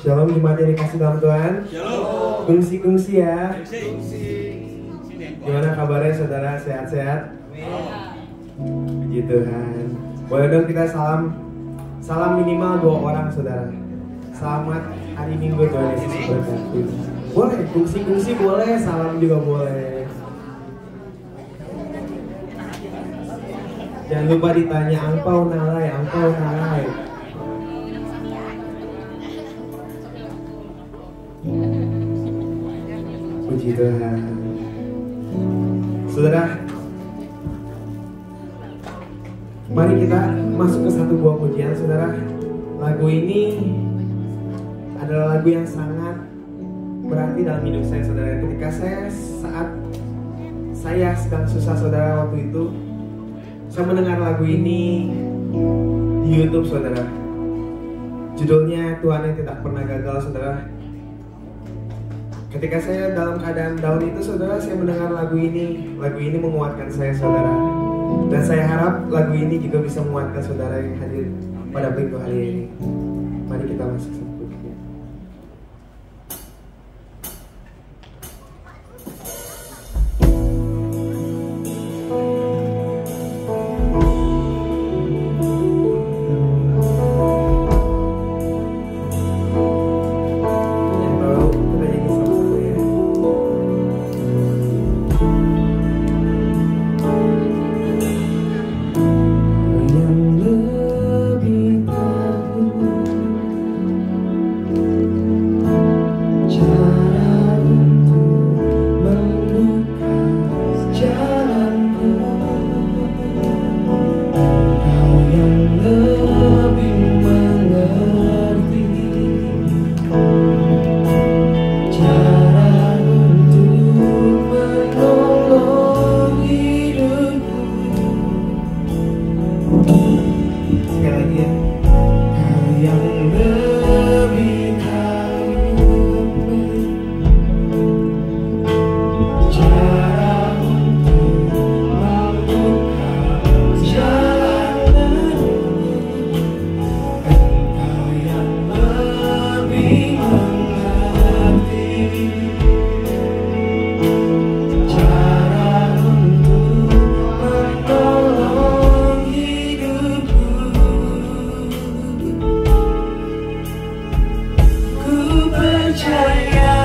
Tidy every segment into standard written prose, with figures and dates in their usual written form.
Shalom jemaat yang dikasih dalam Tuhan. Shalom. Kungsi-kungsi ya. Kungsi. Gimana kabarnya saudara? Sehat-sehat? Puji Tuhan. Boleh dong kita salam minimal 2 orang saudara. Selamat hari Minggu, Tuhan Yesus berkati. Boleh, kungsi-kungsi boleh, salam juga boleh. Jangan lupa ditanya angpau nalai. Puji Tuhan. Saudara, mari kita masuk ke satu buah pujian, saudara. Lagu ini adalah lagu yang sangat berarti dalam hidup saya, saudara. Ketika saat saya sedang susah, saudara, waktu itu saya mendengar lagu ini di YouTube, saudara. Judulnya Tuhan yang Tidak Pernah Gagal, saudara. Ketika saya dalam keadaan down itu, saudara, saya mendengar lagu ini. Lagu ini menguatkan saya, saudara. Dan saya harap lagu ini juga bisa menguatkan saudara yang hadir pada minggu hari ini. Mari kita masuk ke pujian. Percaya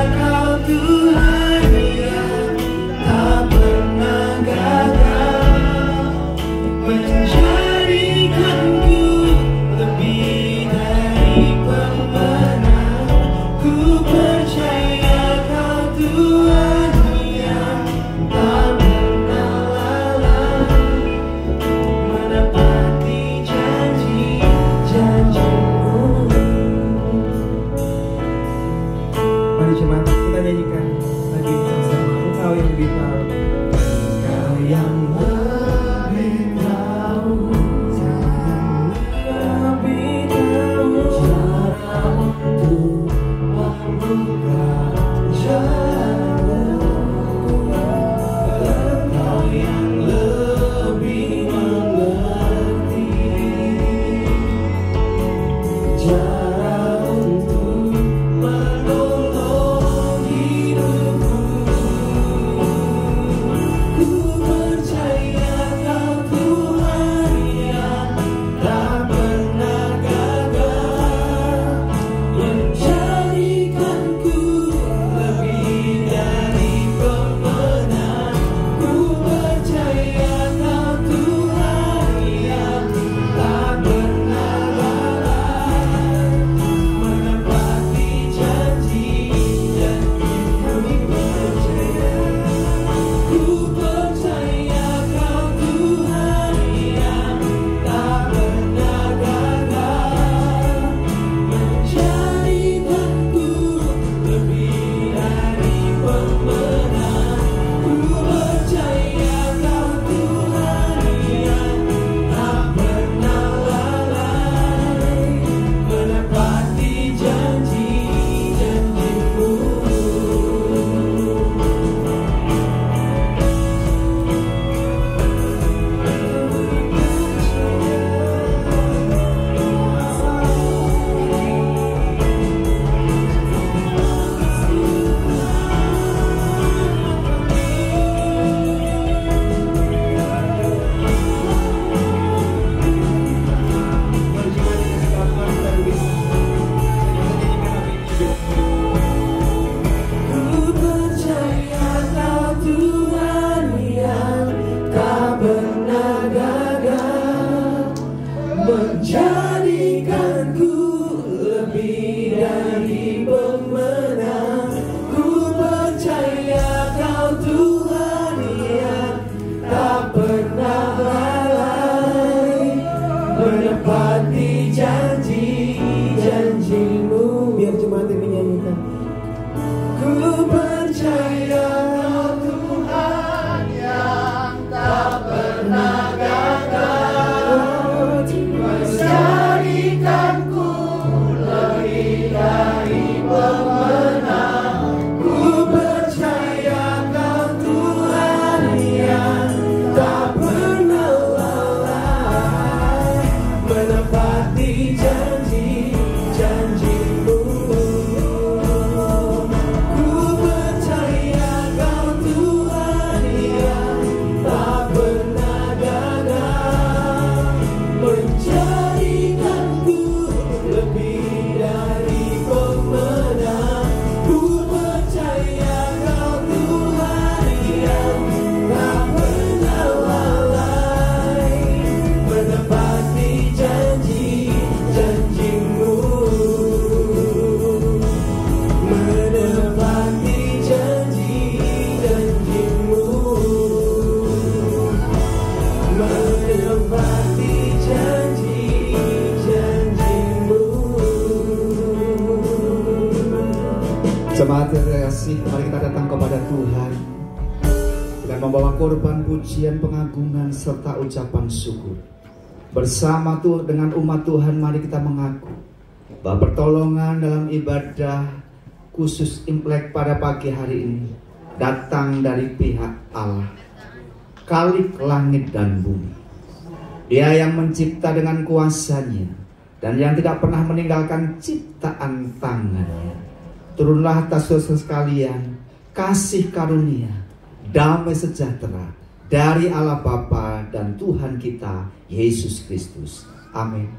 membawa korban pujian, pengagungan, serta ucapan syukur. Bersama tuh dengan umat Tuhan, mari kita mengaku bahwa pertolongan dalam ibadah khusus Imlek pada pagi hari ini datang dari pihak Allah, Khalik langit dan bumi. Dia yang mencipta dengan kuasanya dan yang tidak pernah meninggalkan ciptaan tangannya. Turunlah atas saudara sekalian kasih karunia, damai sejahtera dari Allah Bapa dan Tuhan kita Yesus Kristus. Amin.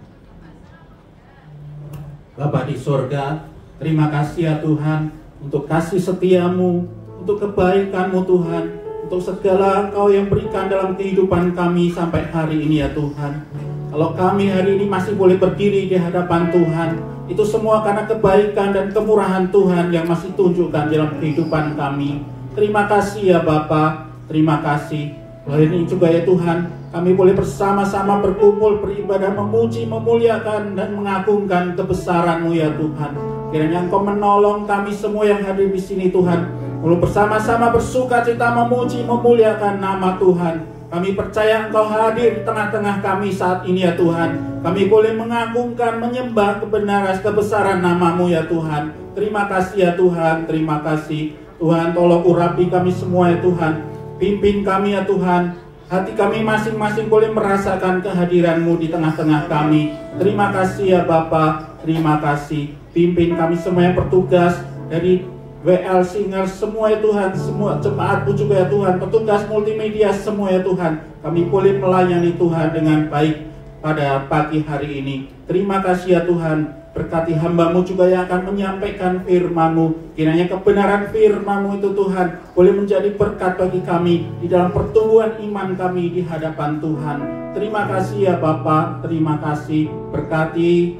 Bapa di surga, terima kasih ya Tuhan untuk kasih setiamu, untuk kebaikanmu Tuhan, untuk segala Engkau yang berikan dalam kehidupan kami sampai hari ini ya Tuhan. Kalau kami hari ini masih boleh berdiri di hadapan Tuhan, itu semua karena kebaikan dan kemurahan Tuhan yang masih tunjukkan dalam kehidupan kami. Terima kasih ya Bapa, terima kasih. Hari ini juga ya Tuhan, kami boleh bersama-sama berkumpul, beribadah, memuji, memuliakan, dan mengagungkan kebesaran-Mu ya Tuhan. Kiranya Engkau menolong kami semua yang hadir di sini Tuhan, boleh bersama-sama bersuka cita, memuji, memuliakan nama Tuhan. Kami percaya Engkau hadir di tengah-tengah kami saat ini ya Tuhan. Kami boleh mengagungkan, menyembah kebenaran, kebesaran nama-Mu ya Tuhan. Terima kasih ya Tuhan, terima kasih. Tuhan tolong urapi kami semua ya Tuhan. Pimpin kami ya Tuhan. Hati kami masing-masing boleh merasakan kehadiran-Mu di tengah-tengah kami. Terima kasih ya Bapa, terima kasih. Pimpin kami semua yang bertugas dari WL Singer semua ya Tuhan, semua jemaat-Mu juga ya Tuhan, petugas multimedia semua ya Tuhan. Kami boleh melayani Tuhan dengan baik pada pagi hari ini. Terima kasih ya Tuhan, berkati hamba-Mu juga yang akan menyampaikan firman-Mu. Kiranya kebenaran firman-Mu itu Tuhan boleh menjadi berkat bagi kami di dalam pertumbuhan iman kami di hadapan Tuhan. Terima kasih ya Bapa, terima kasih. Berkati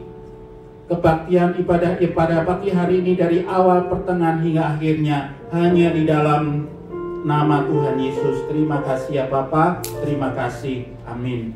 kebaktian ibadah pada pagi hari ini dari awal, pertengahan hingga akhirnya hanya di dalam nama Tuhan Yesus. Terima kasih ya Bapa, terima kasih. Amin.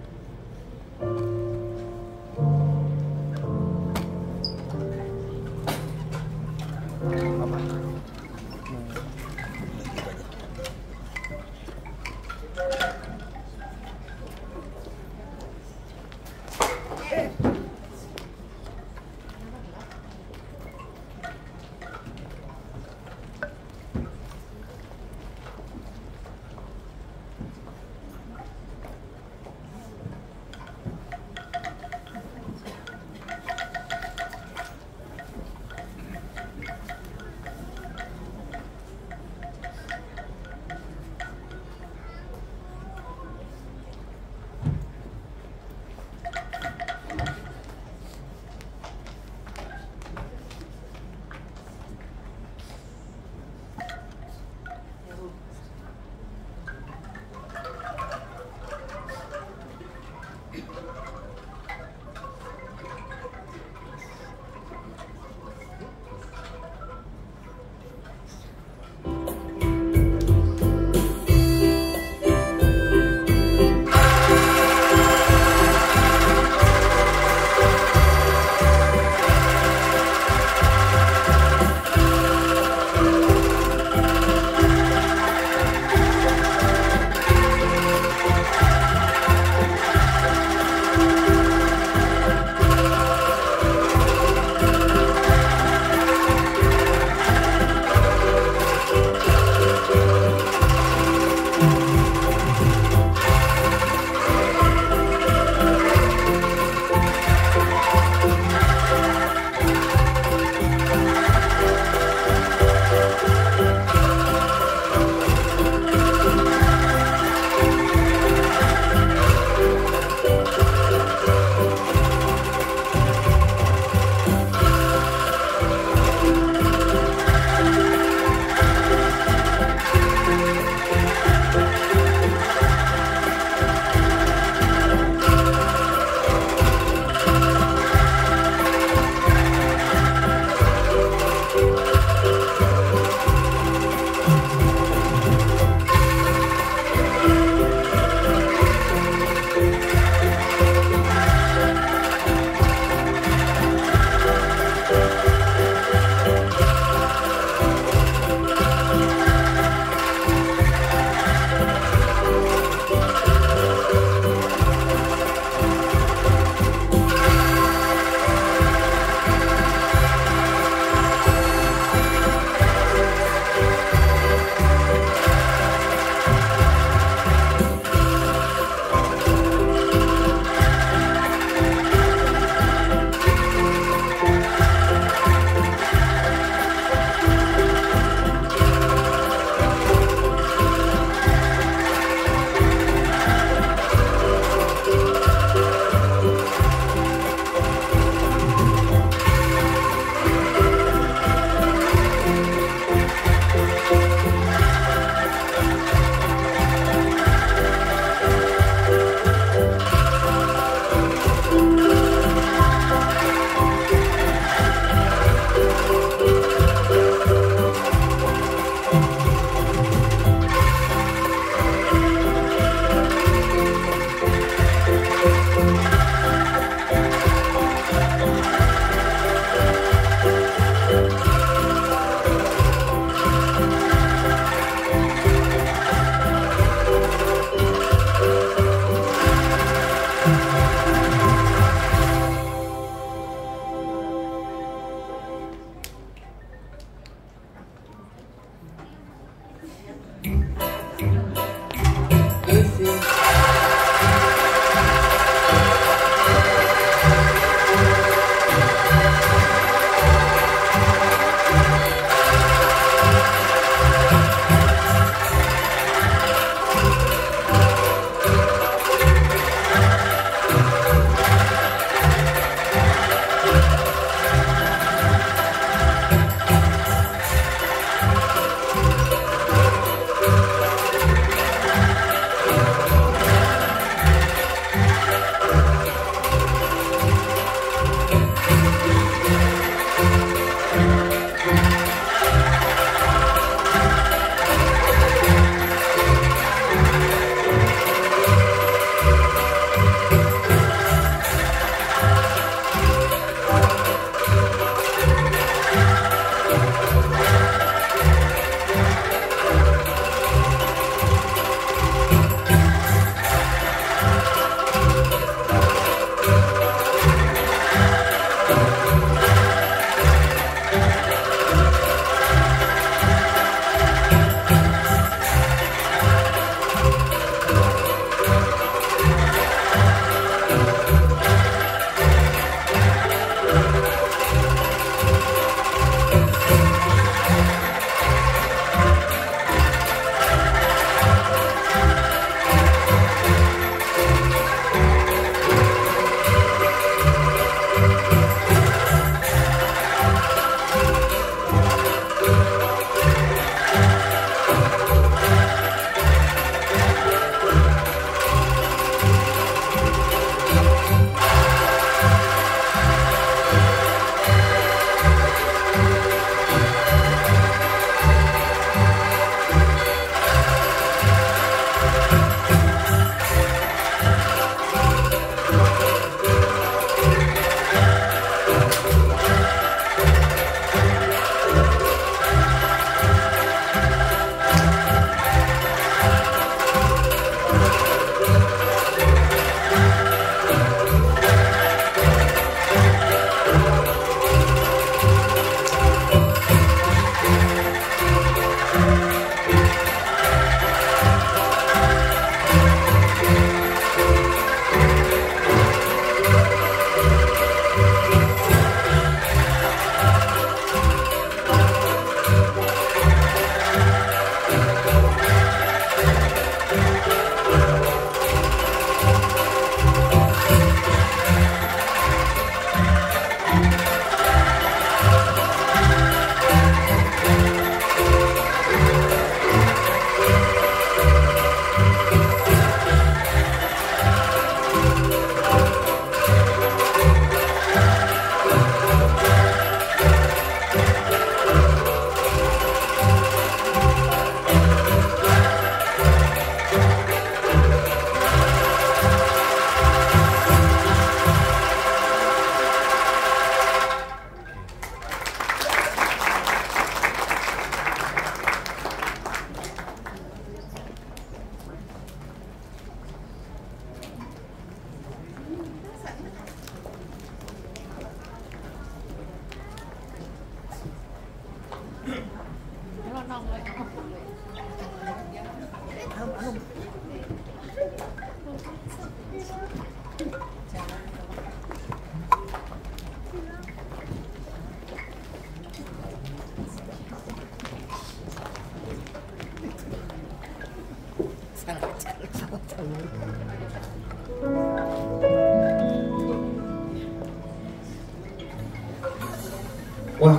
Wah,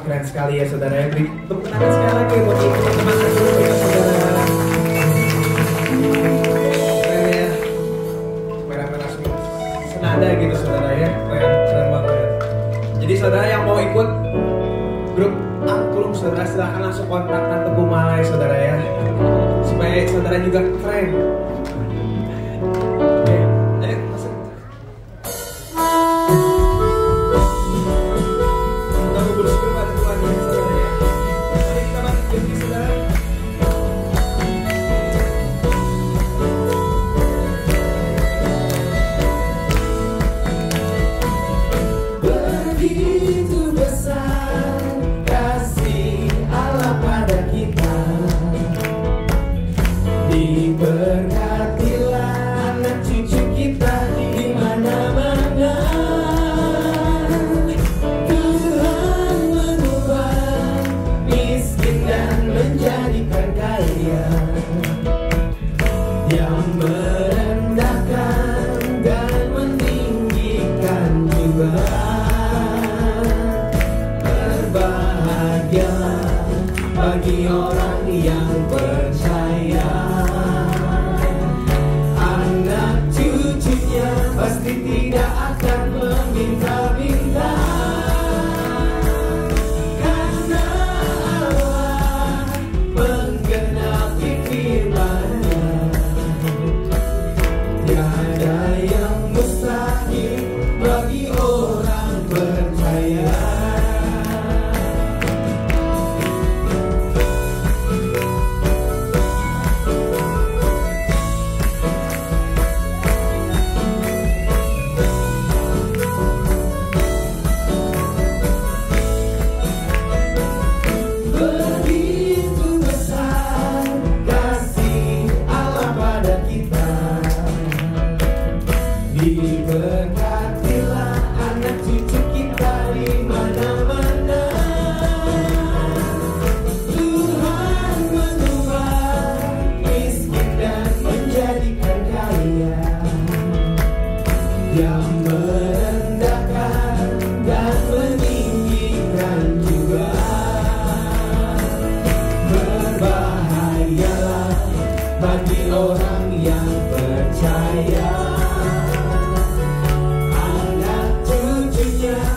keren sekali ya saudara ya. Beri tepuk tangan sekali lagi buat teman-teman dulu ya saudara. Keren ya. Merah-merah semua. Senada gitu saudara ya. Keren banget. Jadi saudara yang mau ikut grup angklung saudara, silahkan langsung kontak Tante Bumala ya saudara ya. Supaya saudara juga keren. Oke, ayo masuk. Berkatilah anak cucu kita di mana-mana. Tuhan mengubah miskin dan menjadikan kaya, yang merendahkan dan meninggikan juga. Berbahagialah bagi orang yang percaya, pasti tidak akan meminta-minta, karena Allah menggenapi firman-Nya. Tiada yang mustahil bagi orang percaya. Diberkatilah anak cucu kita di mana-mana. Tuhan mengubah miskin dan menjadikan kaya, yang merendahkan dan meninggikan juga. Berbahagialah bagi orang yang percaya,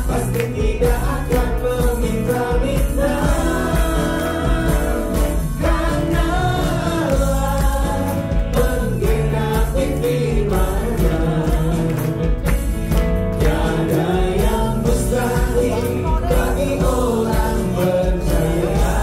pasti tidak akan meminta-minta, karena Allah menggenapi firman-Nya. Tiada yang mustahil bagi orang percaya.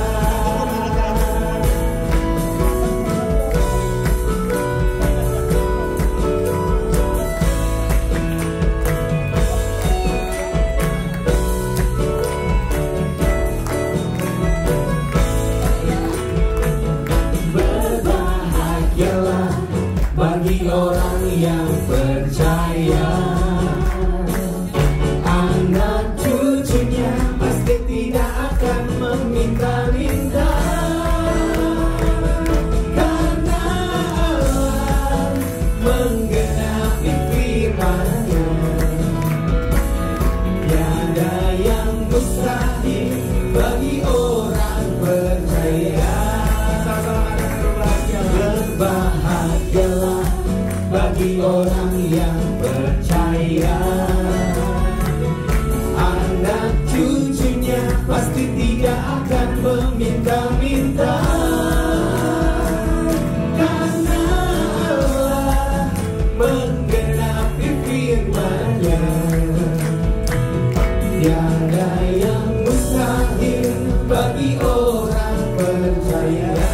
Bagi orang yang percaya, anak cucunya pasti tidak akan meminta-minta, karena Allah menggenapi firman-Nya. Tiada yang mustahil bagi orang percaya. Berbahagialah bagi orang yang percaya, anak cucunya pasti tidak akan meminta-minta, karena Allah menggenapi firman-Nya. Tiada yang mustahil bagi orang percaya.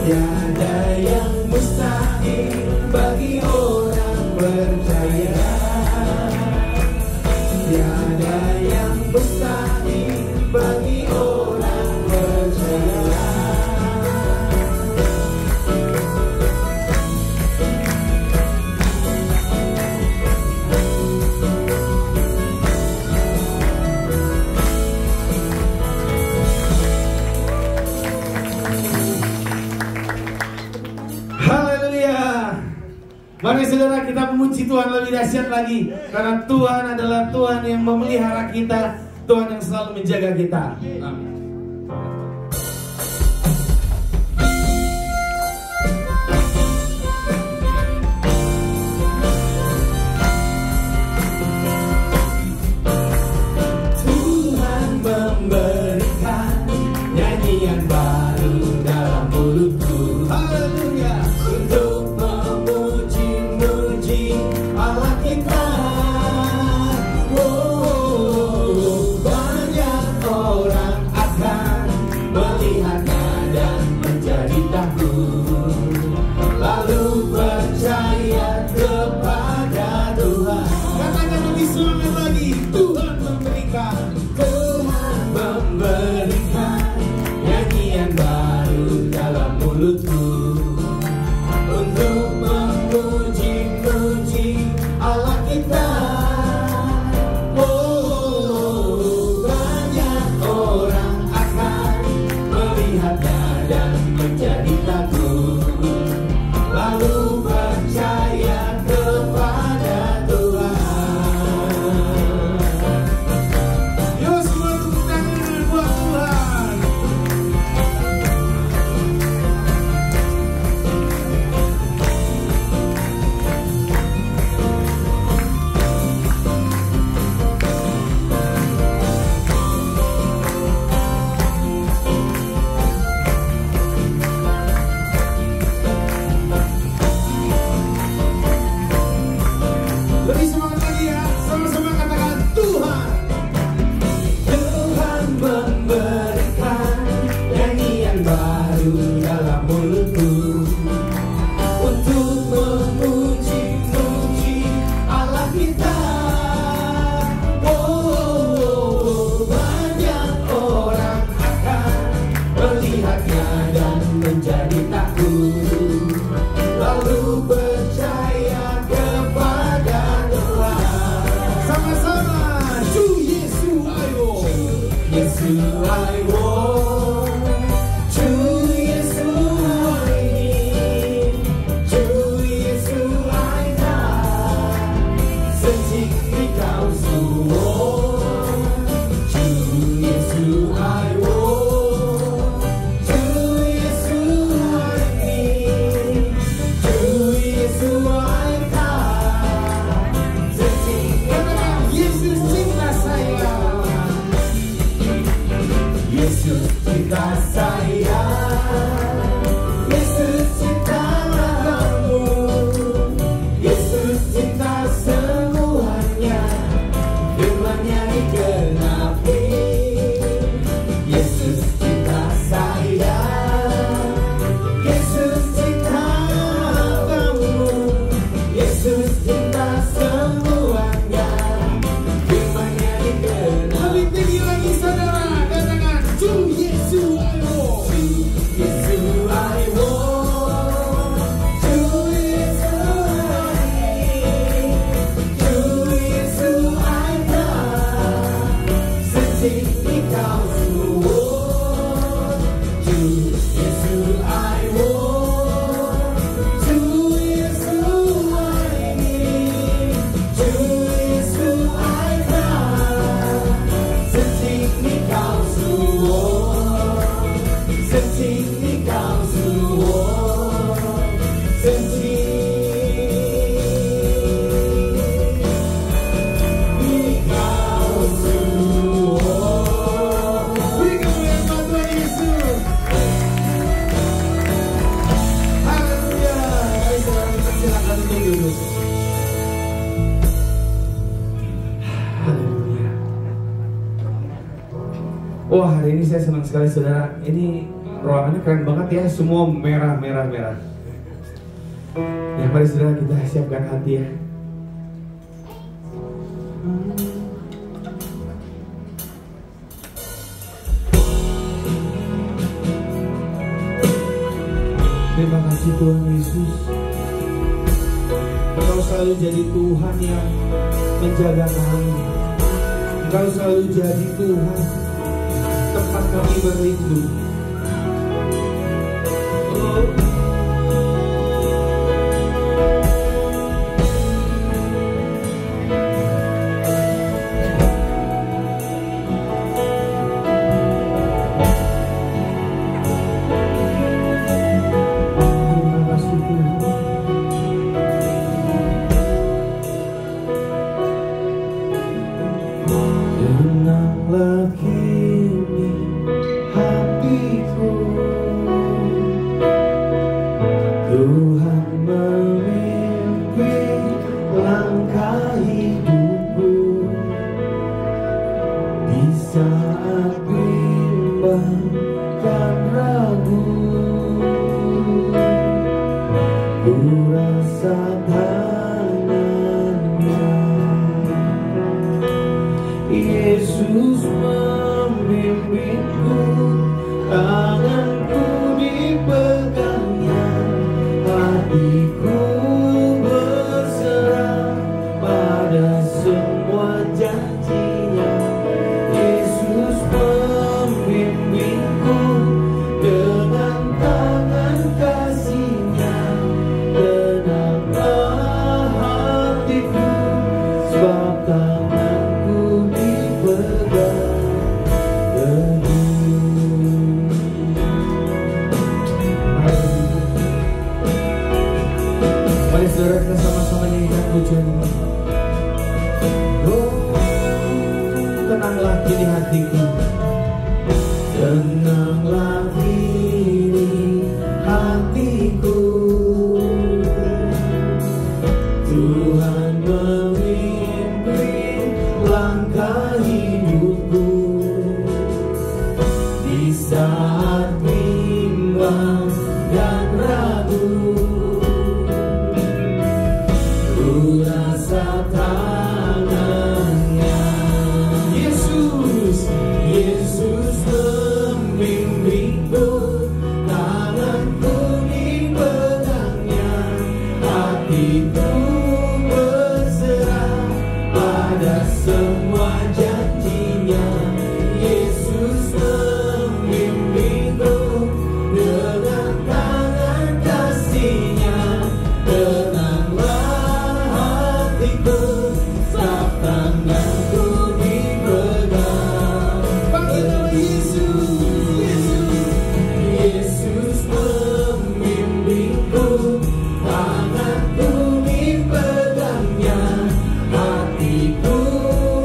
Tiada yang mustahil bagi orang percaya. Tiada yang mustahil bagi orang percaya. Mari saudara kita memuji Tuhan lebih dahsyat lagi. Karena Tuhan adalah Tuhan yang memelihara kita, Tuhan yang selalu menjaga kita. Amin. Tuhan memberikan nyanyian baru dalam mulutku. Haleluya. Untuk memuji-muji Allah kita. Banyak orang akan melihatnya dan menjadi takut, lalu percaya kepada Tuhan. Katakan lebih semangat lagi. Tuhan memberikan. Tuhan memberikan nyanyian baru dalam mulutku. Untuk memuji-muji Allah kita. Banyak orang akan melihatnya dan menjadi takut, lalu percaya kepada Tuhan. Yo semua tepuk tangan buat Tuhan. Lebih semangat lagi ya. Sama-sama katakan Tuhan. Tuhan memberikan nyanyian baru dalam mulutku. Untuk memuji-muji Allah kita. Banyak orang akan melihatnya dan menjadi takut, lalu percaya kepada Tuhan. Sama-sama. Ju Yesus ayo. Yesus I want, Ju Yesus I need, Ju Yesus I got, sejati kau semua. Ju Yesus I want, Ju Yesus I need, Ju Yesus I got, sejati Katakan Yesus cinta saya. Yesus cinta saya, Yesus cinta kamu, Yesus cinta semuanya, firman-Nya digenapi. Yesus cinta saya, Yesus cinta kamu, Yesus cinta semuanya, firman-Nya digenapi. Lebih tinggi lagi saudara. Katakan Ju Yesus ayo. Yesus I want, Ju Yesus I need, Ju Yesus I got, sejati kau semua. Ju Yesus I want, Ju Yesus I need, Ju Yesus I got, sejati kau semua. Sejati kau semua, sejati kau semua. Beri kemuliaan buat Tuhan Yesus. Haleluya. Mari saudara kita silakan untuk duduk. Haleluya. Wah, hari ini saya senang sekali saudara. Ini ruangannya keren banget ya, semua merah. Ya, mari saudara kita siapkan hati ya. Terima kasih Tuhan Yesus. Engkau selalu jadi Tuhan yang menjaga kami. Engkau selalu jadi Tuhan tempat kami berlindung. Oh. Tuhan memimpin langkah hidupku di saat bimbang dan ragu. Ku rasa tangannya Yesus membimbingku, tanganku dipegangnya, hatiku berserah pada semua janjinya. Yesus membimbingku dengan tangan kasih-Nya, tenanglah hatiku sebab tanganku dipegang Teguh. Mari saudara kita sama-sama nyanyikan pujian ini. Oh, tenanglah kini hatiku, tenanglah kini hatiku. Tuhan memimpin langkah hidupku di saat bimbang dan ragu. Ku rasa tangannya Yesus, Yesus membimbingku, tanganku dipegangnya, hatiku berserah pada semua janjinya. Yesus membimbingku dengan tangan kasih-Nya, tenanglah hatiku saat tanganku dipegang. Panggil nama Yesus, Yesus membimbingku, tanganku dipegangnya, hatiku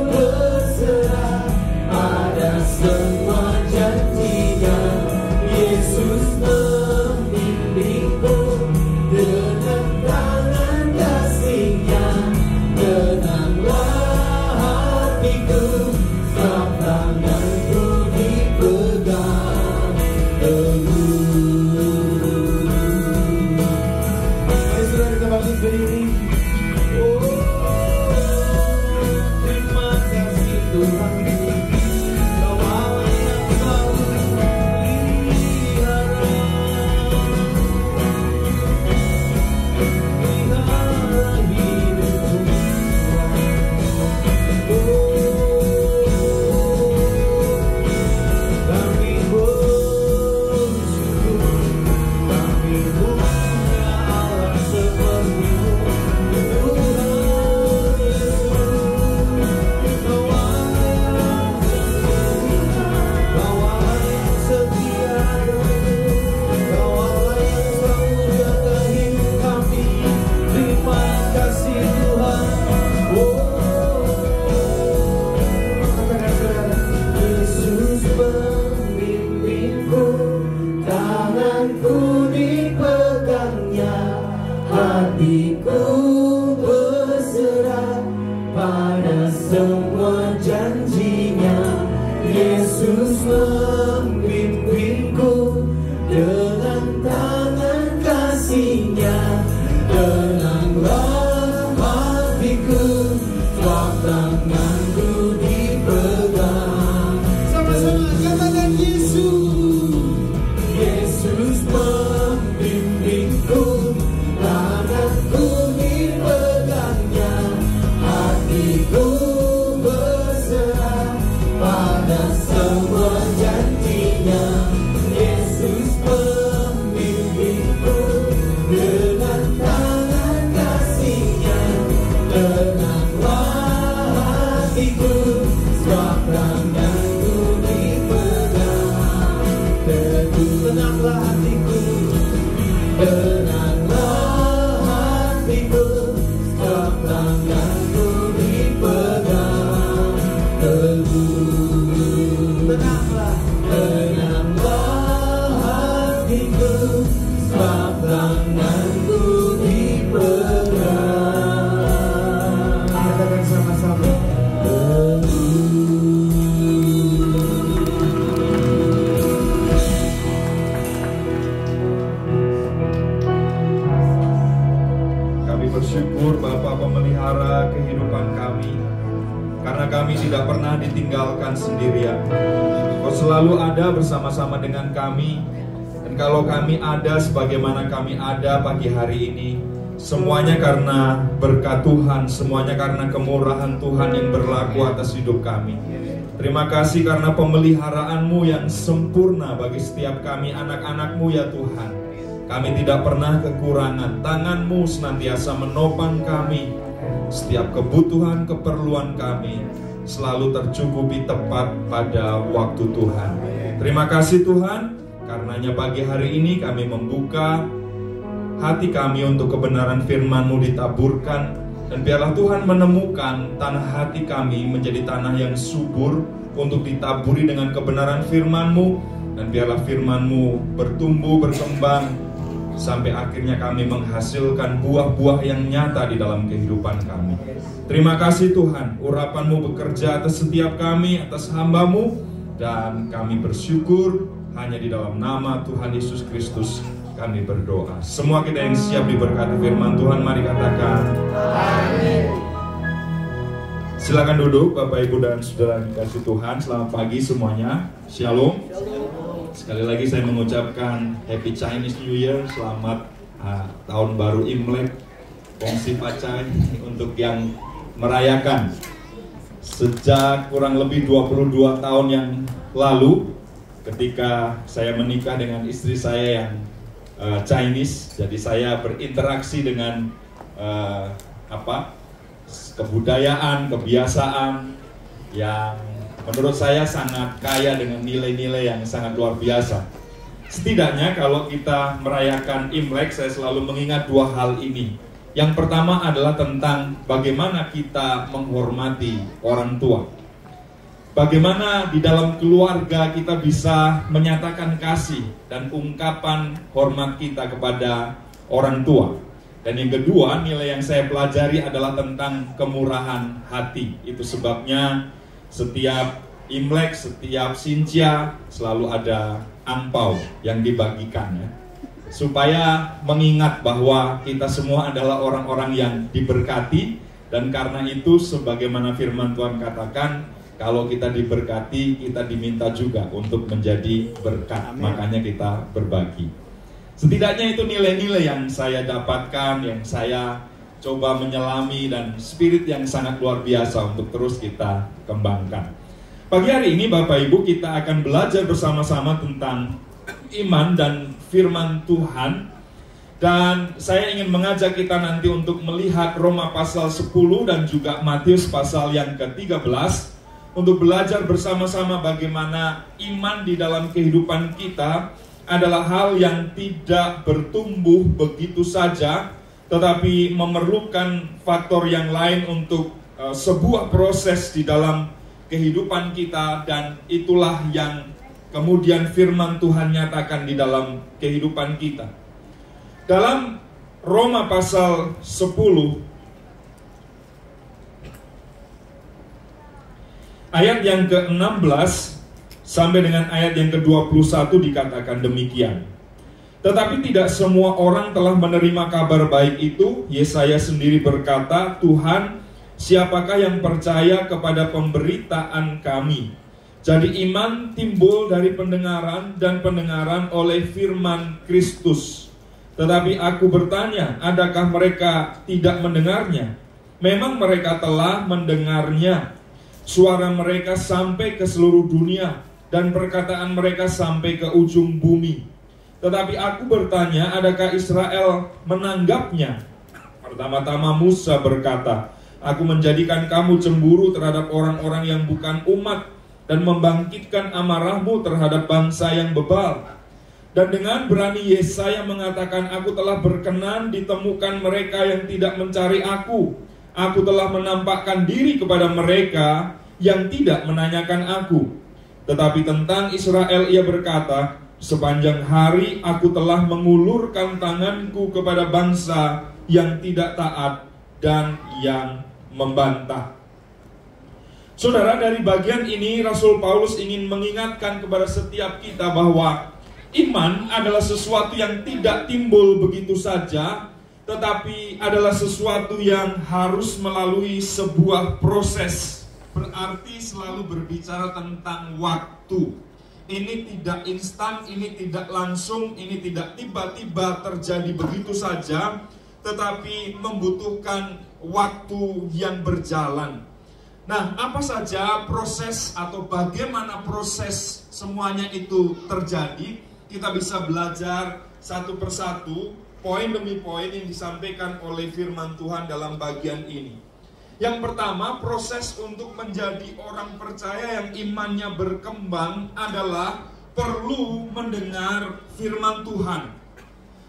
berserah pada semua janjinya. Yesus membimbingku dengan tangan kasih-Nya, tenanglah hatiku sebab tanganku dipegang teguh. Mari saudara kita bangkit berdiri. Oh, terima kasih Tuhan, Kau Allah yang selalu pelihara hidupku. Kami bersyukur, kami punya Allah seperti-Mu, Tuhan Yesus. Kau Allah yang sempurna, Kau Allah yang setia, Kau Allah yang selalu jaga hidup kami. Terima kasih Tuhan. Oh, katakan saudara, Yesus membimbingku, tanganku dipegangnya, hatiku berserah pada semua janjinya. Yesus membimbingku dengan tangan kasih-Nya, tenanglah hatiku sebab tanganku dipegang. Sama-sama katakan Yesus, Yesus membimbingku, tanganku dipegangnya, hatiku berserah pada semua janjinya. Yesus membimbingku dengan tangan kasih tanganku dipegang. Katakan sama-sama. Kami bersyukur Bapa pemelihara kehidupan kami, karena kami tidak pernah ditinggalkan sendirian. Kau selalu ada bersama-sama dengan kami. Dan kalau kami ada sebagaimana kami ada pagi hari ini, semuanya karena berkat Tuhan, semuanya karena kemurahan Tuhan yang berlaku atas hidup kami. Terima kasih karena pemeliharaanmu yang sempurna bagi setiap kami anak-anakmu ya Tuhan. Kami tidak pernah kekurangan, tanganmu senantiasa menopang kami. Setiap kebutuhan, keperluan kami selalu tercukupi tepat pada waktu Tuhan. Terima kasih Tuhan, karenanya pagi hari ini kami membuka hati kami untuk kebenaran firman-Mu ditaburkan. Dan biarlah Tuhan menemukan tanah hati kami menjadi tanah yang subur untuk ditaburi dengan kebenaran firman-Mu. Dan biarlah firman-Mu bertumbuh, berkembang, sampai akhirnya kami menghasilkan buah-buah yang nyata di dalam kehidupan kami. Terima kasih Tuhan, urapan-Mu bekerja atas setiap kami, atas hamba-Mu. Dan kami bersyukur hanya di dalam nama Tuhan Yesus Kristus kami berdoa. Semua kita yang siap diberkati firman Tuhan, mari katakan amin. Silakan duduk Bapak Ibu dan Saudara dikasih Tuhan. Selamat pagi semuanya. Shalom. Sekali lagi saya mengucapkan Happy Chinese New Year. Selamat Tahun Baru Imlek, Kongsi Pacai untuk yang merayakan. Sejak kurang lebih 22 tahun yang lalu, ketika saya menikah dengan istri saya yang Chinese, jadi saya berinteraksi dengan kebudayaan, kebiasaan yang menurut saya sangat kaya dengan nilai-nilai yang sangat luar biasa. Setidaknya kalau kita merayakan Imlek, saya selalu mengingat dua hal ini. Yang pertama adalah tentang bagaimana kita menghormati orang tua. Bagaimana di dalam keluarga kita bisa menyatakan kasih dan ungkapan hormat kita kepada orang tua. Dan yang kedua, nilai yang saya pelajari adalah tentang kemurahan hati. Itu sebabnya setiap Imlek, setiap Sintia selalu ada angpau yang dibagikan ya. Supaya mengingat bahwa kita semua adalah orang-orang yang diberkati. Dan karena itu sebagaimana firman Tuhan katakan, kalau kita diberkati, kita diminta juga untuk menjadi berkat. Amin. Makanya kita berbagi. Setidaknya itu nilai-nilai yang saya dapatkan, yang saya coba menyelami, dan spirit yang sangat luar biasa untuk terus kita kembangkan. Pagi hari ini Bapak Ibu kita akan belajar bersama-sama tentang iman dan firman Tuhan. Dan saya ingin mengajak kita nanti untuk melihat Roma pasal 10 dan juga Matius pasal yang ke-13, untuk belajar bersama-sama bagaimana iman di dalam kehidupan kita adalah hal yang tidak bertumbuh begitu saja, tetapi memerlukan faktor yang lain untuk sebuah proses di dalam kehidupan kita. Dan itulah yang kemudian firman Tuhan nyatakan di dalam kehidupan kita. Dalam Roma pasal 10 ayat yang ke-16 sampai dengan ayat yang ke-21 dikatakan demikian. Tetapi tidak semua orang telah menerima kabar baik itu. Yesaya sendiri berkata, Tuhan, siapakah yang percaya kepada pemberitaan kami? Jadi iman timbul dari pendengaran, dan pendengaran oleh firman Kristus. Tetapi aku bertanya, adakah mereka tidak mendengarnya? Memang mereka telah mendengarnya. Suara mereka sampai ke seluruh dunia, dan perkataan mereka sampai ke ujung bumi. Tetapi aku bertanya, adakah Israel menanggapnya? Pertama-tama Musa berkata, aku menjadikan kamu cemburu terhadap orang-orang yang bukan umat, dan membangkitkan amarahmu terhadap bangsa yang bebal. Dan dengan berani Yesaya mengatakan, aku telah berkenan ditemukan mereka yang tidak mencari aku. Aku telah menampakkan diri kepada mereka yang tidak menanyakan aku. Tetapi tentang Israel ia berkata, Sepanjang hari aku telah mengulurkan tanganku kepada bangsa yang tidak taat dan yang membantah. Saudara, dari bagian ini Rasul Paulus ingin mengingatkan kepada setiap kita bahwa iman adalah sesuatu yang tidak timbul begitu saja, tetapi adalah sesuatu yang harus melalui sebuah proses. Berarti selalu berbicara tentang waktu. Ini tidak instan, ini tidak langsung, ini tidak tiba-tiba terjadi begitu saja, tetapi membutuhkan waktu yang berjalan. Nah, apa saja proses atau bagaimana proses semuanya itu terjadi? Kita bisa belajar satu persatu, poin demi poin yang disampaikan oleh firman Tuhan dalam bagian ini. Yang pertama, proses untuk menjadi orang percaya yang imannya berkembang adalah perlu mendengar firman Tuhan.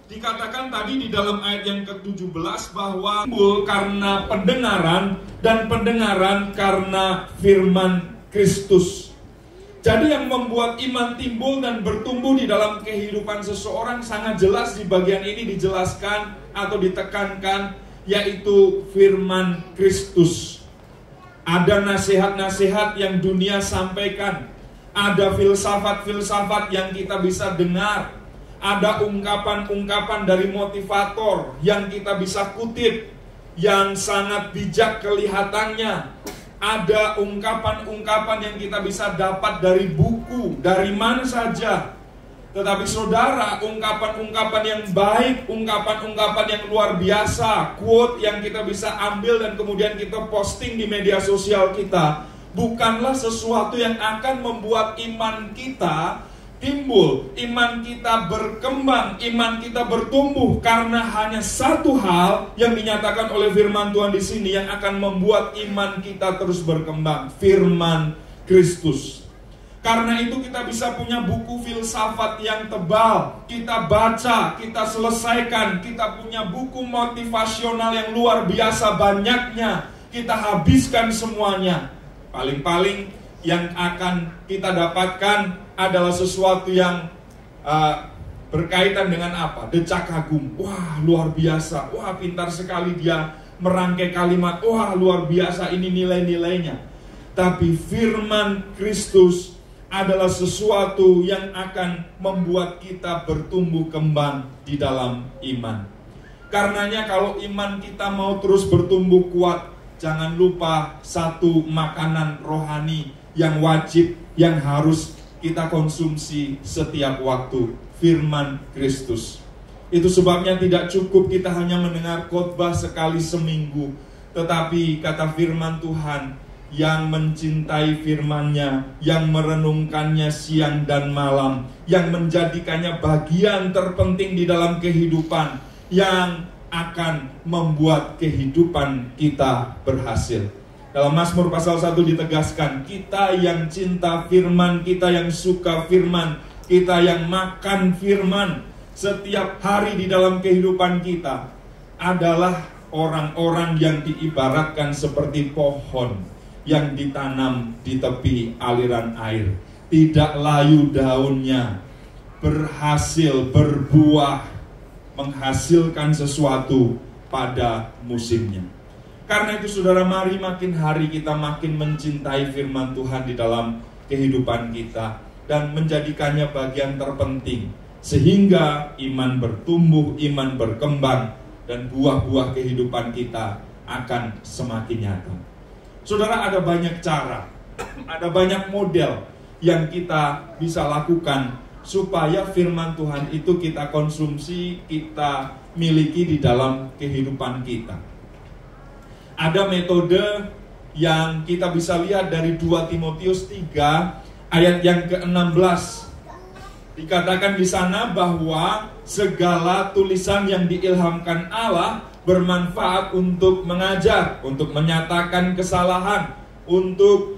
Dikatakan tadi di dalam ayat yang ke-17 bahwa timbul karena pendengaran dan pendengaran karena firman Kristus. Jadi yang membuat iman timbul dan bertumbuh di dalam kehidupan seseorang sangat jelas di bagian ini dijelaskan atau ditekankan, yaitu firman Kristus. Ada nasihat-nasihat yang dunia sampaikan, ada filsafat-filsafat yang kita bisa dengar, ada ungkapan-ungkapan dari motivator yang kita bisa kutip, yang sangat bijak kelihatannya. Ada ungkapan-ungkapan yang kita bisa dapat dari buku, dari mana saja. Tetapi saudara, ungkapan-ungkapan yang baik, ungkapan-ungkapan yang luar biasa, quote yang kita bisa ambil dan kemudian kita posting di media sosial kita, bukanlah sesuatu yang akan membuat iman kita timbul, iman kita berkembang, iman kita bertumbuh, karena hanya satu hal yang dinyatakan oleh firman Tuhan di sini yang akan membuat iman kita terus berkembang, firman Kristus. Karena itu kita bisa punya buku filsafat yang tebal, kita baca, kita selesaikan, kita punya buku motivasional yang luar biasa banyaknya, kita habiskan semuanya. Paling-paling yang akan kita dapatkan adalah sesuatu yang berkaitan dengan apa? Decak kagum. Wah, luar biasa. Wah, pintar sekali dia merangkai kalimat. Wah, luar biasa, ini nilai-nilainya. Tapi firman Kristus adalah sesuatu yang akan membuat kita bertumbuh kembang di dalam iman. Karenanya kalau iman kita mau terus bertumbuh kuat, jangan lupa satu makanan rohani yang wajib, yang harus kita konsumsi setiap waktu, firman Kristus. Itu sebabnya tidak cukup kita hanya mendengar khotbah sekali seminggu, tetapi kata firman Tuhan, yang mencintai firman-Nya, yang merenungkannya siang dan malam, yang menjadikannya bagian terpenting di dalam kehidupan, yang akan membuat kehidupan kita berhasil. Dalam Mazmur pasal 1 ditegaskan, kita yang cinta firman, kita yang suka firman, kita yang makan firman setiap hari di dalam kehidupan kita adalah orang-orang yang diibaratkan seperti pohon yang ditanam di tepi aliran air, tidak layu daunnya, berhasil berbuah, menghasilkan sesuatu pada musimnya. Karena itu saudara, mari makin hari kita makin mencintai firman Tuhan di dalam kehidupan kita dan menjadikannya bagian terpenting, sehingga iman bertumbuh, iman berkembang, dan buah-buah kehidupan kita akan semakin nyata. Saudara, ada banyak cara, ada banyak model yang kita bisa lakukan supaya firman Tuhan itu kita konsumsi, kita miliki di dalam kehidupan kita. Ada metode yang kita bisa lihat dari 2 Timotius 3 ayat yang ke-16. Dikatakan di sana bahwa segala tulisan yang diilhamkan Allah bermanfaat untuk mengajar, untuk menyatakan kesalahan, untuk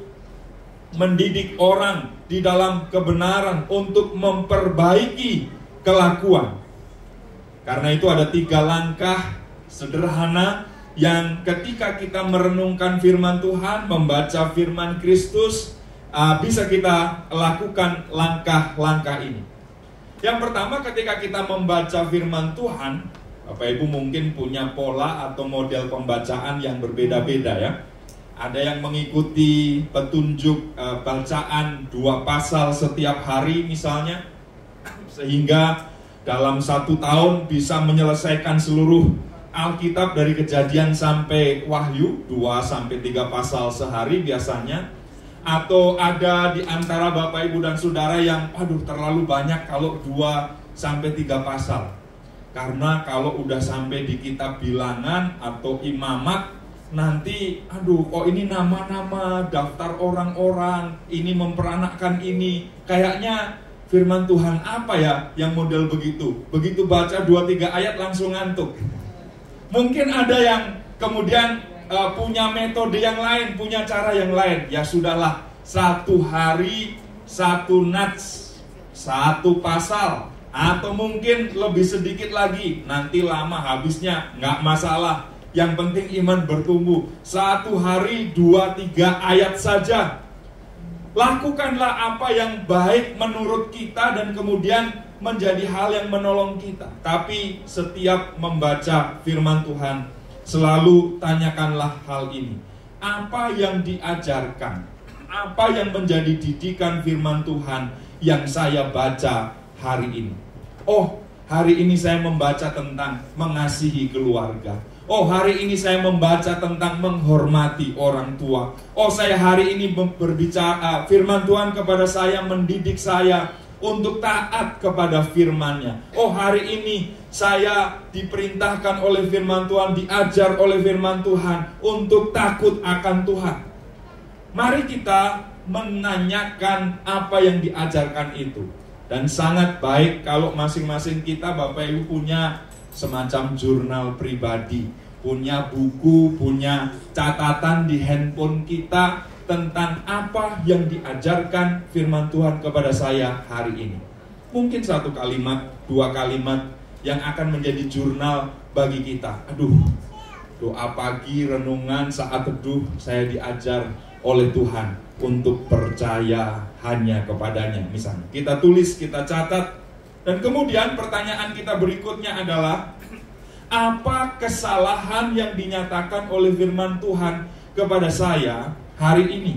mendidik orang di dalam kebenaran, untuk memperbaiki kelakuan. Karena itu ada 3 langkah sederhana yang ketika kita merenungkan firman Tuhan, membaca firman Kristus, bisa kita lakukan langkah-langkah ini. Yang pertama, ketika kita membaca firman Tuhan, Bapak Ibu mungkin punya pola atau model pembacaan yang berbeda-beda ya. Ada yang mengikuti petunjuk bacaan 2 pasal setiap hari misalnya, sehingga dalam 1 tahun bisa menyelesaikan seluruh Alkitab dari Kejadian sampai Wahyu, 2-3 pasal sehari biasanya. Atau ada di antara Bapak Ibu dan Saudara yang terlalu banyak kalau 2-3 pasal. Karena kalau udah sampai di kitab bilangan atau imamat, nanti ini nama-nama, daftar orang-orang, ini memperanakkan ini. Kayaknya firman Tuhan apa ya yang model begitu? Begitu baca 2-3 ayat langsung ngantuk. Mungkin ada yang kemudian punya metode yang lain, punya cara yang lain. Ya sudahlah, 1 hari 1 nats, 1 pasal, atau mungkin lebih sedikit lagi, nanti lama habisnya, nggak masalah. Yang penting iman bertumbuh. 1 hari 2-3 ayat saja. Lakukanlah apa yang baik menurut kita dan kemudian menjadi hal yang menolong kita. Tapi setiap membaca firman Tuhan, selalu tanyakanlah hal ini. Apa yang diajarkan? Apa yang menjadi didikan firman Tuhan yang saya baca hari ini? Oh, hari ini saya membaca tentang mengasihi keluarga. Oh, hari ini saya membaca tentang menghormati orang tua. Oh, saya hari ini berbicara, firman Tuhan kepada saya, mendidik saya untuk taat kepada firman-Nya. Oh, hari ini saya diperintahkan oleh firman Tuhan, diajar oleh firman Tuhan untuk takut akan Tuhan. Mari kita menanyakan apa yang diajarkan itu. Dan sangat baik kalau masing-masing kita, Bapak Ibu, punya semacam jurnal pribadi, punya buku, punya catatan di handphone kita tentang apa yang diajarkan firman Tuhan kepada saya hari ini. Mungkin 1 kalimat, 2 kalimat yang akan menjadi jurnal bagi kita. Doa pagi, renungan, saat teduh, saya diajar oleh Tuhan untuk percaya hanya kepadanya. Misalnya, kita tulis, kita catat. Dan kemudian pertanyaan kita berikutnya adalah, apa kesalahan yang dinyatakan oleh firman Tuhan kepada saya hari ini?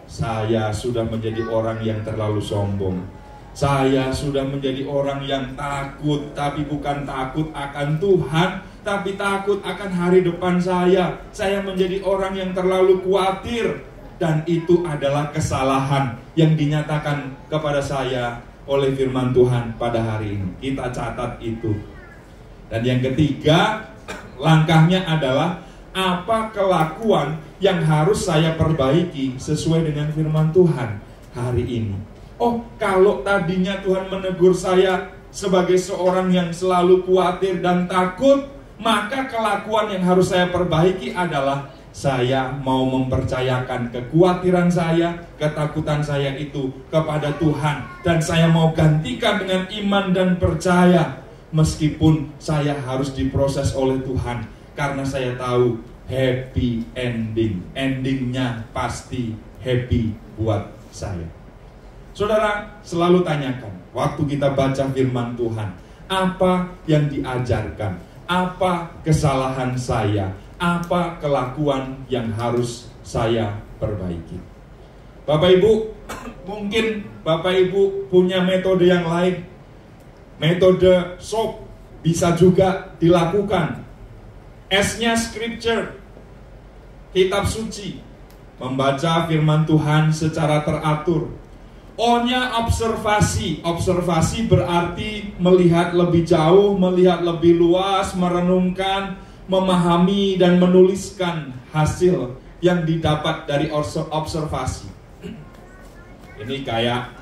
Saya sudah menjadi orang yang terlalu sombong. Saya sudah menjadi orang yang takut, tapi bukan takut akan Tuhan, tapi takut akan hari depan saya. Saya menjadi orang yang terlalu khawatir. Dan itu adalah kesalahan yang dinyatakan kepada saya oleh firman Tuhan pada hari ini. Kita catat itu. Dan yang ketiga, langkahnya adalah apa kelakuan yang harus saya perbaiki sesuai dengan firman Tuhan hari ini. Oh, kalau tadinya Tuhan menegur saya sebagai seorang yang selalu khawatir dan takut, maka kelakuan yang harus saya perbaiki adalah saya mau mempercayakan kekhawatiran saya, ketakutan saya itu kepada Tuhan. Dan saya mau gantikan dengan iman dan percaya. Meskipun saya harus diproses oleh Tuhan. Karena saya tahu happy ending. Endingnya pasti happy buat saya. Saudara, selalu tanyakan waktu kita baca firman Tuhan, apa yang diajarkan? Apa kesalahan saya? Apa kelakuan yang harus saya perbaiki? Bapak Ibu, mungkin Bapak Ibu punya metode yang lain. Metode SOP bisa juga dilakukan. S-nya scripture, kitab suci, membaca firman Tuhan secara teratur. O-nya observasi. Observasi berarti melihat lebih jauh, melihat lebih luas, merenungkan, memahami dan menuliskan hasil yang didapat dari observasi. Ini kayak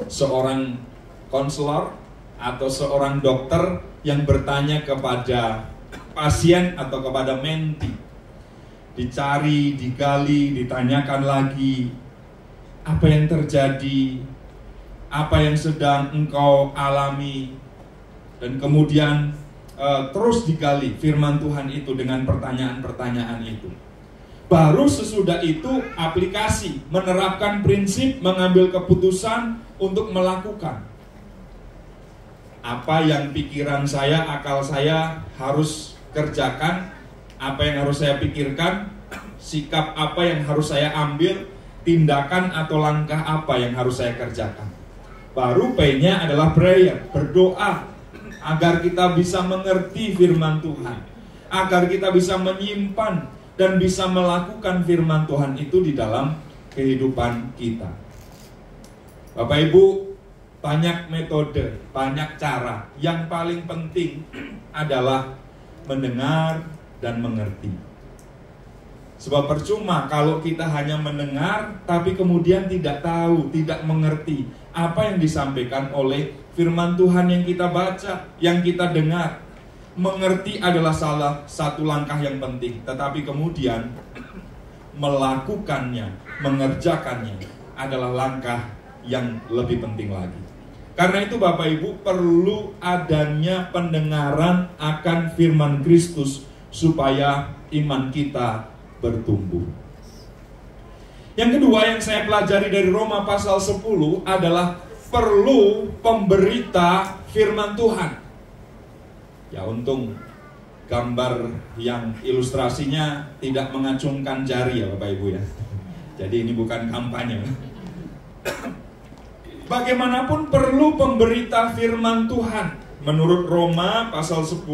seorang konselor atau seorang dokter yang bertanya kepada pasien atau kepada menti. Dicari, digali, ditanyakan lagi, apa yang terjadi, apa yang sedang engkau alami, dan kemudian terus digali firman Tuhan itu dengan pertanyaan-pertanyaan itu. Baru sesudah itu aplikasi, menerapkan prinsip, mengambil keputusan untuk melakukan. Apa yang pikiran saya, akal saya harus kerjakan, apa yang harus saya pikirkan, sikap apa yang harus saya ambil, tindakan atau langkah apa yang harus saya kerjakan. Baru P-nya adalah prayer, berdoa agar kita bisa mengerti firman Tuhan, agar kita bisa menyimpan dan bisa melakukan firman Tuhan itu di dalam kehidupan kita. Bapak Ibu, banyak metode, banyak cara. Yang paling penting adalah mendengar dan mengerti. Sebab percuma kalau kita hanya mendengar tapi kemudian tidak tahu, tidak mengerti apa yang disampaikan oleh firman Tuhan yang kita baca, yang kita dengar. Mengerti adalah salah satu langkah yang penting, tetapi kemudian melakukannya, mengerjakannya adalah langkah yang lebih penting lagi. Karena itu Bapak Ibu, perlu adanya pendengaran akan firman Kristus supaya iman kita bertumbuh. Yang kedua yang saya pelajari dari Roma pasal 10 adalah perlu pemberita firman Tuhan. Ya, untung gambar yang ilustrasinya tidak mengacungkan jari ya Bapak Ibu ya. Jadi ini bukan kampanye. Bagaimanapun perlu pemberita firman Tuhan. Menurut Roma pasal 10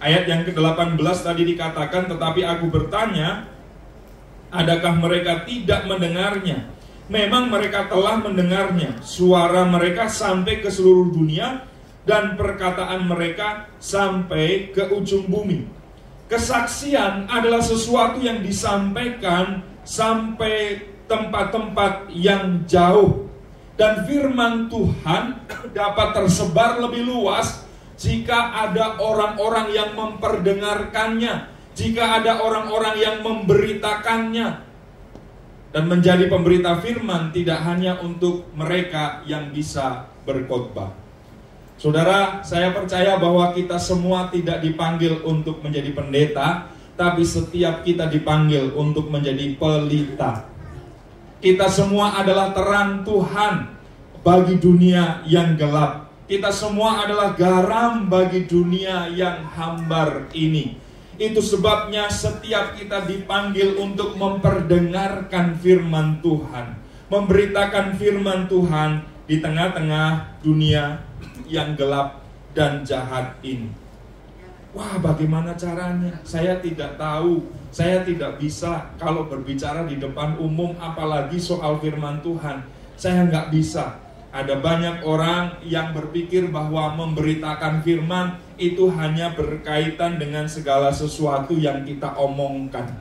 ayat yang ke-18 tadi dikatakan, tetapi aku bertanya, adakah mereka tidak mendengarnya? Memang mereka telah mendengarnya. Suara mereka sampai ke seluruh dunia dan perkataan mereka sampai ke ujung bumi. Kesaksian adalah sesuatu yang disampaikan sampai tempat-tempat yang jauh. Dan firman Tuhan dapat tersebar lebih luas jika ada orang-orang yang memperdengarkannya, jika ada orang-orang yang memberitakannya. Dan menjadi pemberita firman tidak hanya untuk mereka yang bisa berkhotbah. Saudara, saya percaya bahwa kita semua tidak dipanggil untuk menjadi pendeta, tapi setiap kita dipanggil untuk menjadi pelita. Kita semua adalah terang Tuhan bagi dunia yang gelap. Kita semua adalah garam bagi dunia yang hambar ini. Itu sebabnya setiap kita dipanggil untuk memperdengarkan firman Tuhan, memberitakan firman Tuhan di tengah-tengah dunia yang gelap dan jahat ini. Wah, bagaimana caranya? Saya tidak tahu, saya tidak bisa kalau berbicara di depan umum, apalagi soal firman Tuhan. Saya nggak bisa. Ada banyak orang yang berpikir bahwa memberitakan firman itu hanya berkaitan dengan segala sesuatu yang kita omongkan.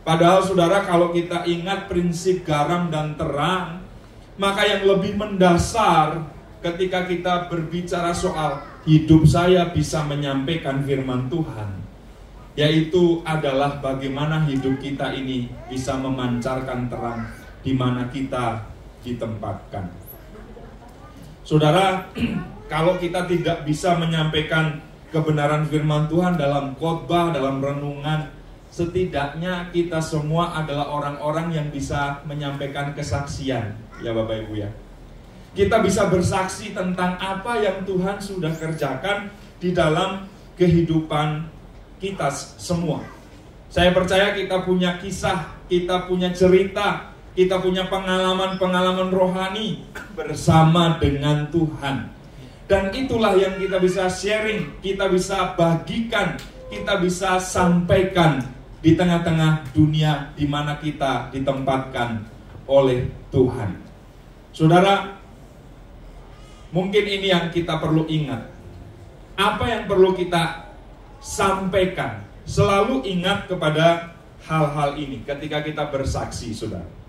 Padahal saudara, kalau kita ingat prinsip garam dan terang, maka yang lebih mendasar ketika kita berbicara soal hidup saya bisa menyampaikan firman Tuhan, yaitu adalah bagaimana hidup kita ini bisa memancarkan terang di mana kita ditempatkan. Saudara, kalau kita tidak bisa menyampaikan kebenaran firman Tuhan dalam khotbah, dalam renungan, setidaknya kita semua adalah orang-orang yang bisa menyampaikan kesaksian, ya Bapak Ibu ya. Kita bisa bersaksi tentang apa yang Tuhan sudah kerjakan di dalam kehidupan kita semua. Saya percaya kita punya kisah, kita punya cerita, kita punya pengalaman-pengalaman rohani bersama dengan Tuhan. Dan itulah yang kita bisa sharing, kita bisa bagikan, kita bisa sampaikan di tengah-tengah dunia di mana kita ditempatkan oleh Tuhan. Saudara, mungkin ini yang kita perlu ingat. Apa yang perlu kita sampaikan? Selalu ingat kepada hal-hal ini ketika kita bersaksi, saudara.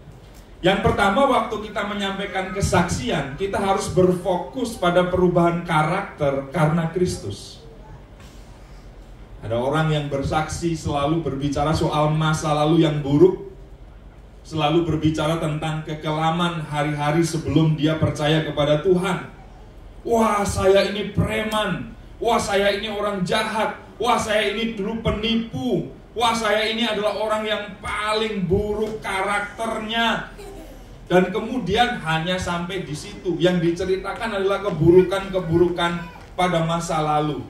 Yang pertama, waktu kita menyampaikan kesaksian, kita harus berfokus pada perubahan karakter karena Kristus. Ada orang yang bersaksi selalu berbicara soal masa lalu yang buruk, selalu berbicara tentang kekelaman hari-hari sebelum dia percaya kepada Tuhan. Wah, saya ini preman. Wah, saya ini orang jahat. Wah, saya ini dulu penipu. Wah, saya ini adalah orang yang paling buruk karakternya. Dan kemudian hanya sampai di situ. Yang diceritakan adalah keburukan-keburukan pada masa lalu.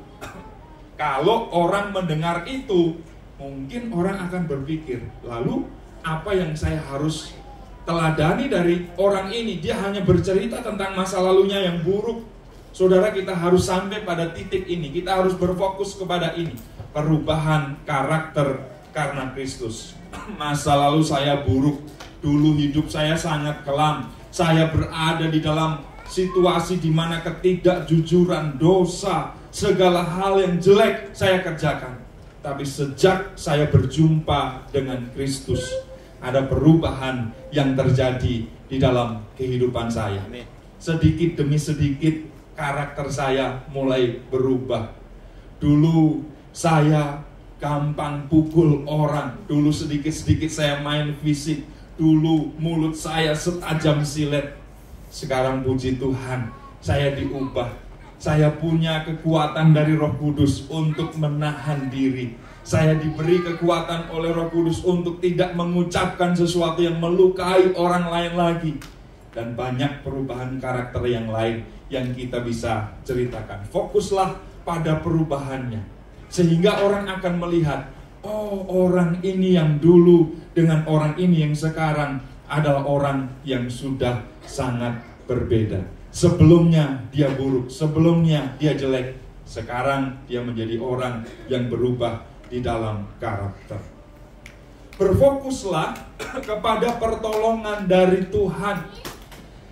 Kalau orang mendengar itu, mungkin orang akan berpikir, lalu apa yang saya harus teladani dari orang ini? Dia hanya bercerita tentang masa lalunya yang buruk. Saudara, kita harus sampai pada titik ini. Kita harus berfokus kepada ini. Perubahan karakter karena Kristus. Masa lalu saya buruk. Dulu hidup saya sangat kelam. Saya berada di dalam situasi di mana ketidakjujuran, dosa, segala hal yang jelek saya kerjakan. Tapi sejak saya berjumpa dengan Kristus, ada perubahan yang terjadi di dalam kehidupan saya. Sedikit demi sedikit karakter saya mulai berubah. Dulu saya gampang pukul orang. Dulu sedikit-sedikit saya main fisik. Dulu mulut saya setajam silet. Sekarang puji Tuhan, saya diubah. Saya punya kekuatan dari Roh Kudus untuk menahan diri. Saya diberi kekuatan oleh Roh Kudus untuk tidak mengucapkan sesuatu yang melukai orang lain lagi. Dan banyak perubahan karakter yang lain yang kita bisa ceritakan. Fokuslah pada perubahannya, sehingga orang akan melihat, oh, orang ini yang dulu dengan orang ini yang sekarang adalah orang yang sudah sangat berbeda. Sebelumnya dia buruk, sebelumnya dia jelek. Sekarang dia menjadi orang yang berubah di dalam karakter. Berfokuslah kepada pertolongan dari Tuhan.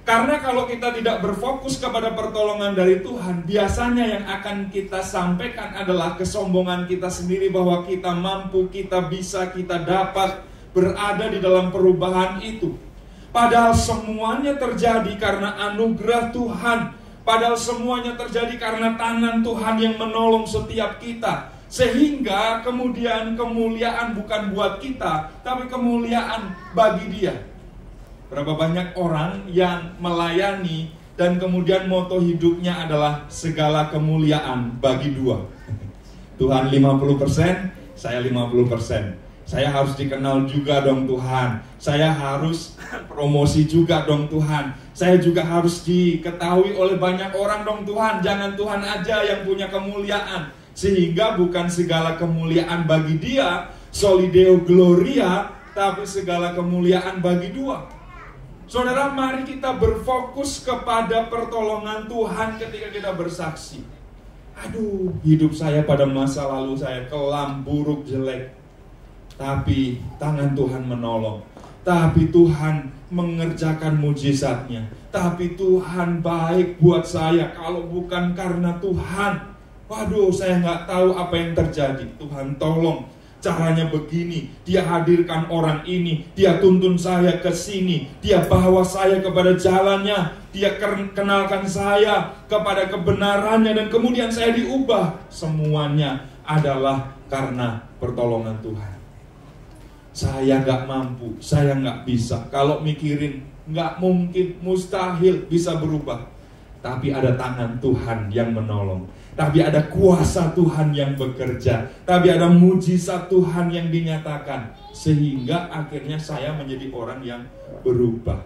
Karena kalau kita tidak berfokus kepada pertolongan dari Tuhan, biasanya yang akan kita sampaikan adalah kesombongan kita sendiri, bahwa kita mampu, kita bisa, kita dapat berada di dalam perubahan itu. Padahal semuanya terjadi karena anugerah Tuhan. Padahal semuanya terjadi karena tangan Tuhan yang menolong setiap kita. Sehingga kemudian kemuliaan bukan buat kita, tapi kemuliaan bagi Dia. Berapa banyak orang yang melayani dan kemudian moto hidupnya adalah segala kemuliaan bagi dua. Tuhan 50%, saya 50%. Saya harus dikenal juga dong Tuhan. Saya harus promosi juga dong Tuhan. Saya juga harus diketahui oleh banyak orang dong Tuhan. Jangan Tuhan aja yang punya kemuliaan. Sehingga bukan segala kemuliaan bagi Dia, soli Deo gloria, tapi segala kemuliaan bagi dua. Saudara, mari kita berfokus kepada pertolongan Tuhan ketika kita bersaksi. Aduh, hidup saya pada masa lalu saya kelam, buruk, jelek. Tapi tangan Tuhan menolong. Tapi Tuhan mengerjakan mujizatnya. Tapi Tuhan baik buat saya. Kalau bukan karena Tuhan, waduh, saya nggak tahu apa yang terjadi. Tuhan tolong. Caranya begini, Dia hadirkan orang ini, Dia tuntun saya ke sini, Dia bawa saya kepada jalannya, Dia kenalkan saya kepada kebenarannya, dan kemudian saya diubah. Semuanya adalah karena pertolongan Tuhan. Saya gak mampu, saya gak bisa. Kalau mikirin, gak mungkin, mustahil bisa berubah. Tapi ada tangan Tuhan yang menolong. Tapi ada kuasa Tuhan yang bekerja. Tapi ada mujizat Tuhan yang dinyatakan. Sehingga akhirnya saya menjadi orang yang berubah.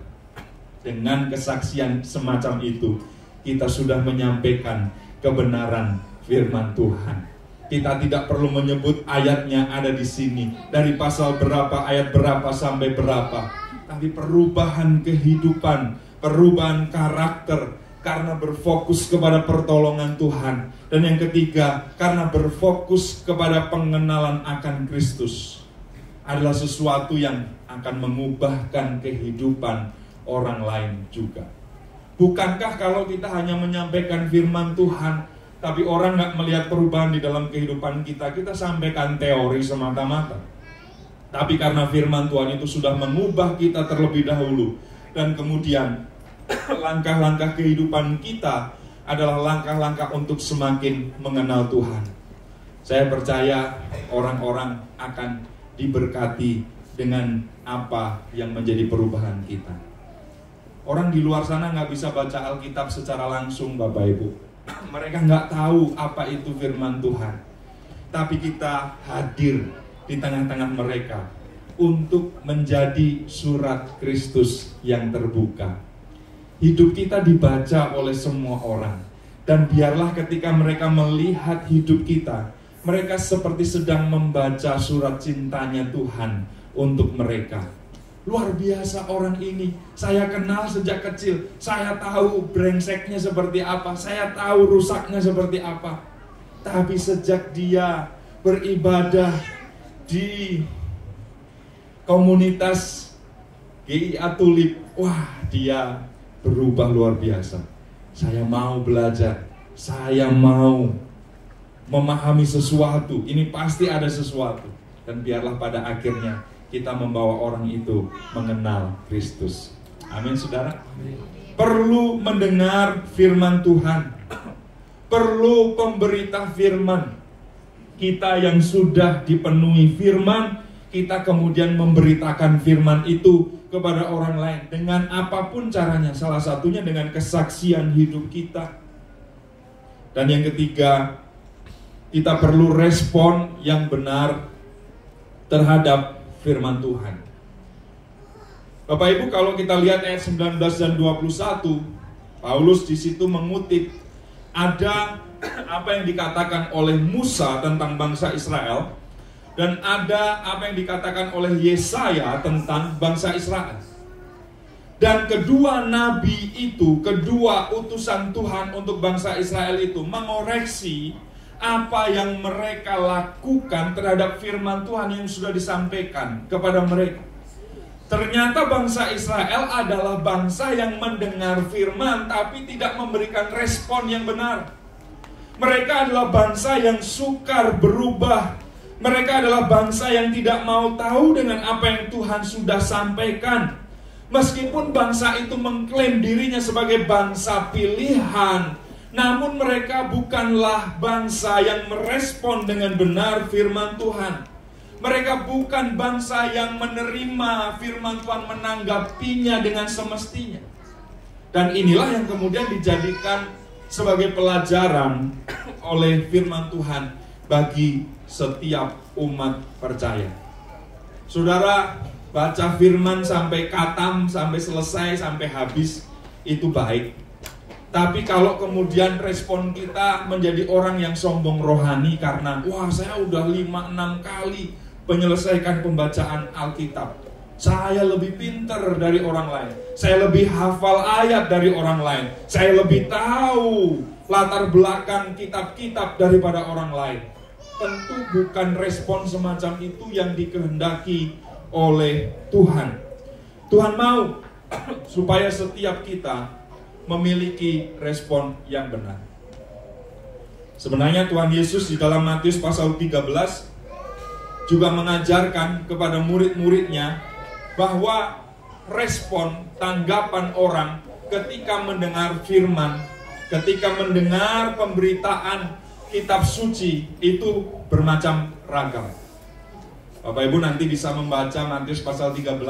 Dengan kesaksian semacam itu, kita sudah menyampaikan kebenaran firman Tuhan. Kita tidak perlu menyebut ayatnya ada di sini. Dari pasal berapa, ayat berapa sampai berapa. Tapi perubahan kehidupan, perubahan karakter, karena berfokus kepada pertolongan Tuhan. Dan yang ketiga, karena berfokus kepada pengenalan akan Kristus, adalah sesuatu yang akan mengubahkan kehidupan orang lain juga. Bukankah kalau kita hanya menyampaikan firman Tuhan, tapi orang gak melihat perubahan di dalam kehidupan kita, kita sampaikan teori semata-mata. Tapi karena firman Tuhan itu sudah mengubah kita terlebih dahulu, dan kemudian langkah-langkah kehidupan kita adalah langkah-langkah untuk semakin mengenal Tuhan. Saya percaya orang-orang akan diberkati dengan apa yang menjadi perubahan kita. Orang di luar sana gak bisa baca Alkitab secara langsung, Bapak Ibu. Mereka gak tahu apa itu firman Tuhan. Tapi kita hadir di tengah-tengah mereka. untuk menjadi surat Kristus yang terbuka. Hidup kita dibaca oleh semua orang, dan biarlah ketika mereka melihat hidup kita, mereka seperti sedang membaca surat cintanya Tuhan untuk mereka. Luar biasa orang ini, saya kenal sejak kecil, saya tahu brengseknya seperti apa, saya tahu rusaknya seperti apa. Tapi sejak dia beribadah di komunitas GIA Tulip, wah, dia berubah luar biasa. Saya mau belajar, saya mau memahami sesuatu, ini pasti ada sesuatu. Dan biarlah pada akhirnya kita membawa orang itu mengenal Kristus. Amin, saudara. Perlu mendengar firman Tuhan, perlu pemberita firman. Kita yang sudah dipenuhi firman, kita kemudian memberitakan firman itu kepada orang lain dengan apapun caranya. Salah satunya dengan kesaksian hidup kita. Dan yang ketiga, kita perlu respon yang benar terhadap firman Tuhan. Bapak Ibu, kalau kita lihat ayat 19 dan 21, Paulus di situ mengutip ada apa yang dikatakan oleh Musa tentang bangsa Israel, dan ada apa yang dikatakan oleh Yesaya tentang bangsa Israel. Dan kedua nabi itu, kedua utusan Tuhan untuk bangsa Israel itu mengoreksi apa yang mereka lakukan terhadap firman Tuhan yang sudah disampaikan kepada mereka. Ternyata bangsa Israel adalah bangsa yang mendengar firman tapi tidak memberikan respon yang benar. Mereka adalah bangsa yang sukar berubah. Mereka adalah bangsa yang tidak mau tahu dengan apa yang Tuhan sudah sampaikan. Meskipun bangsa itu mengklaim dirinya sebagai bangsa pilihan, namun mereka bukanlah bangsa yang merespon dengan benar firman Tuhan. Mereka bukan bangsa yang menerima firman Tuhan, menanggapinya dengan semestinya. Dan inilah yang kemudian dijadikan sebagai pelajaran oleh firman Tuhan bagi setiap umat percaya. Saudara, baca firman sampai katam, sampai selesai, sampai habis, itu baik. Tapi kalau kemudian respon kita menjadi orang yang sombong rohani karena, wah, saya udah 5-6 kali menyelesaikan pembacaan Alkitab, saya lebih pintar dari orang lain, saya lebih hafal ayat dari orang lain, saya lebih tahu latar belakang kitab-kitab daripada orang lain. Tentu bukan respon semacam itu yang dikehendaki oleh Tuhan. Tuhan mau supaya setiap kita memiliki respon yang benar. Sebenarnya Tuhan Yesus di dalam Matius pasal 13 juga mengajarkan kepada murid-muridnya bahwa respon tanggapan orang ketika mendengar firman, ketika mendengar pemberitaan kitab suci itu bermacam ragam. Bapak Ibu nanti bisa membaca Matius pasal 13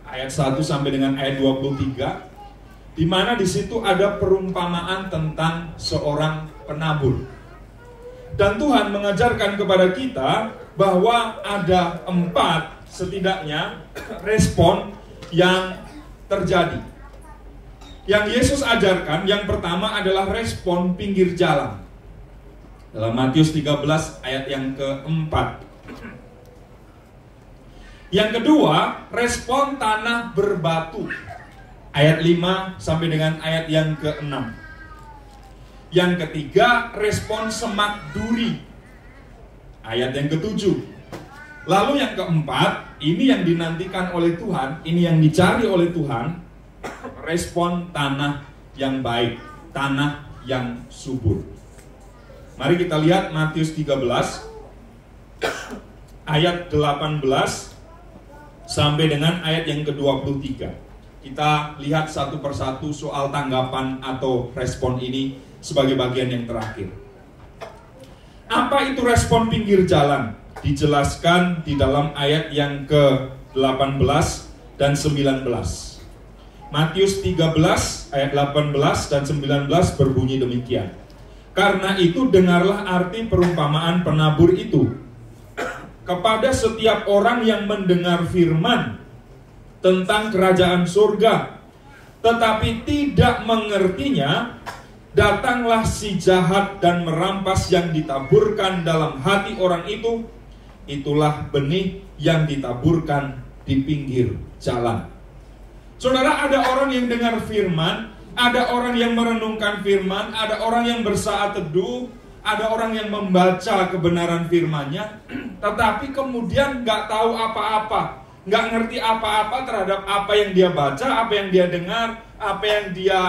ayat 1 sampai dengan ayat 23, di mana di situ ada perumpamaan tentang seorang penabur. Dan Tuhan mengajarkan kepada kita bahwa ada 4 setidaknya respon yang terjadi. Yang Yesus ajarkan, yang pertama adalah respon pinggir jalan. Dalam Matius 13 ayat yang keempat. Yang kedua, respon tanah berbatu. Ayat 5 sampai dengan ayat yang ke-6. Yang ketiga, respon semak duri. Ayat yang ke-7. Lalu yang keempat, ini yang dinantikan oleh Tuhan, ini yang dicari oleh Tuhan, respon tanah yang baik, tanah yang subur. Mari kita lihat Matius 13 ayat 18 sampai dengan ayat yang ke-23. Kita lihat satu persatu soal tanggapan atau respon ini sebagai bagian yang terakhir. Apa itu respon pinggir jalan? Dijelaskan di dalam ayat yang ke-18 dan 19. Matius 13 ayat 18 dan 19 berbunyi demikian. Karena itu dengarlah arti perumpamaan penabur itu. kepada setiap orang yang mendengar firman tentang kerajaan surga, tetapi tidak mengertinya, datanglah si jahat dan merampas yang ditaburkan dalam hati orang itu. Itulah benih yang ditaburkan di pinggir jalan. Saudara, ada orang yang dengar firman, ada orang yang merenungkan firman, ada orang yang bersaat teduh, ada orang yang membaca kebenaran firman-Nya, tetapi kemudian gak tahu apa-apa, gak ngerti apa-apa terhadap apa yang dia baca, apa yang dia dengar, apa yang dia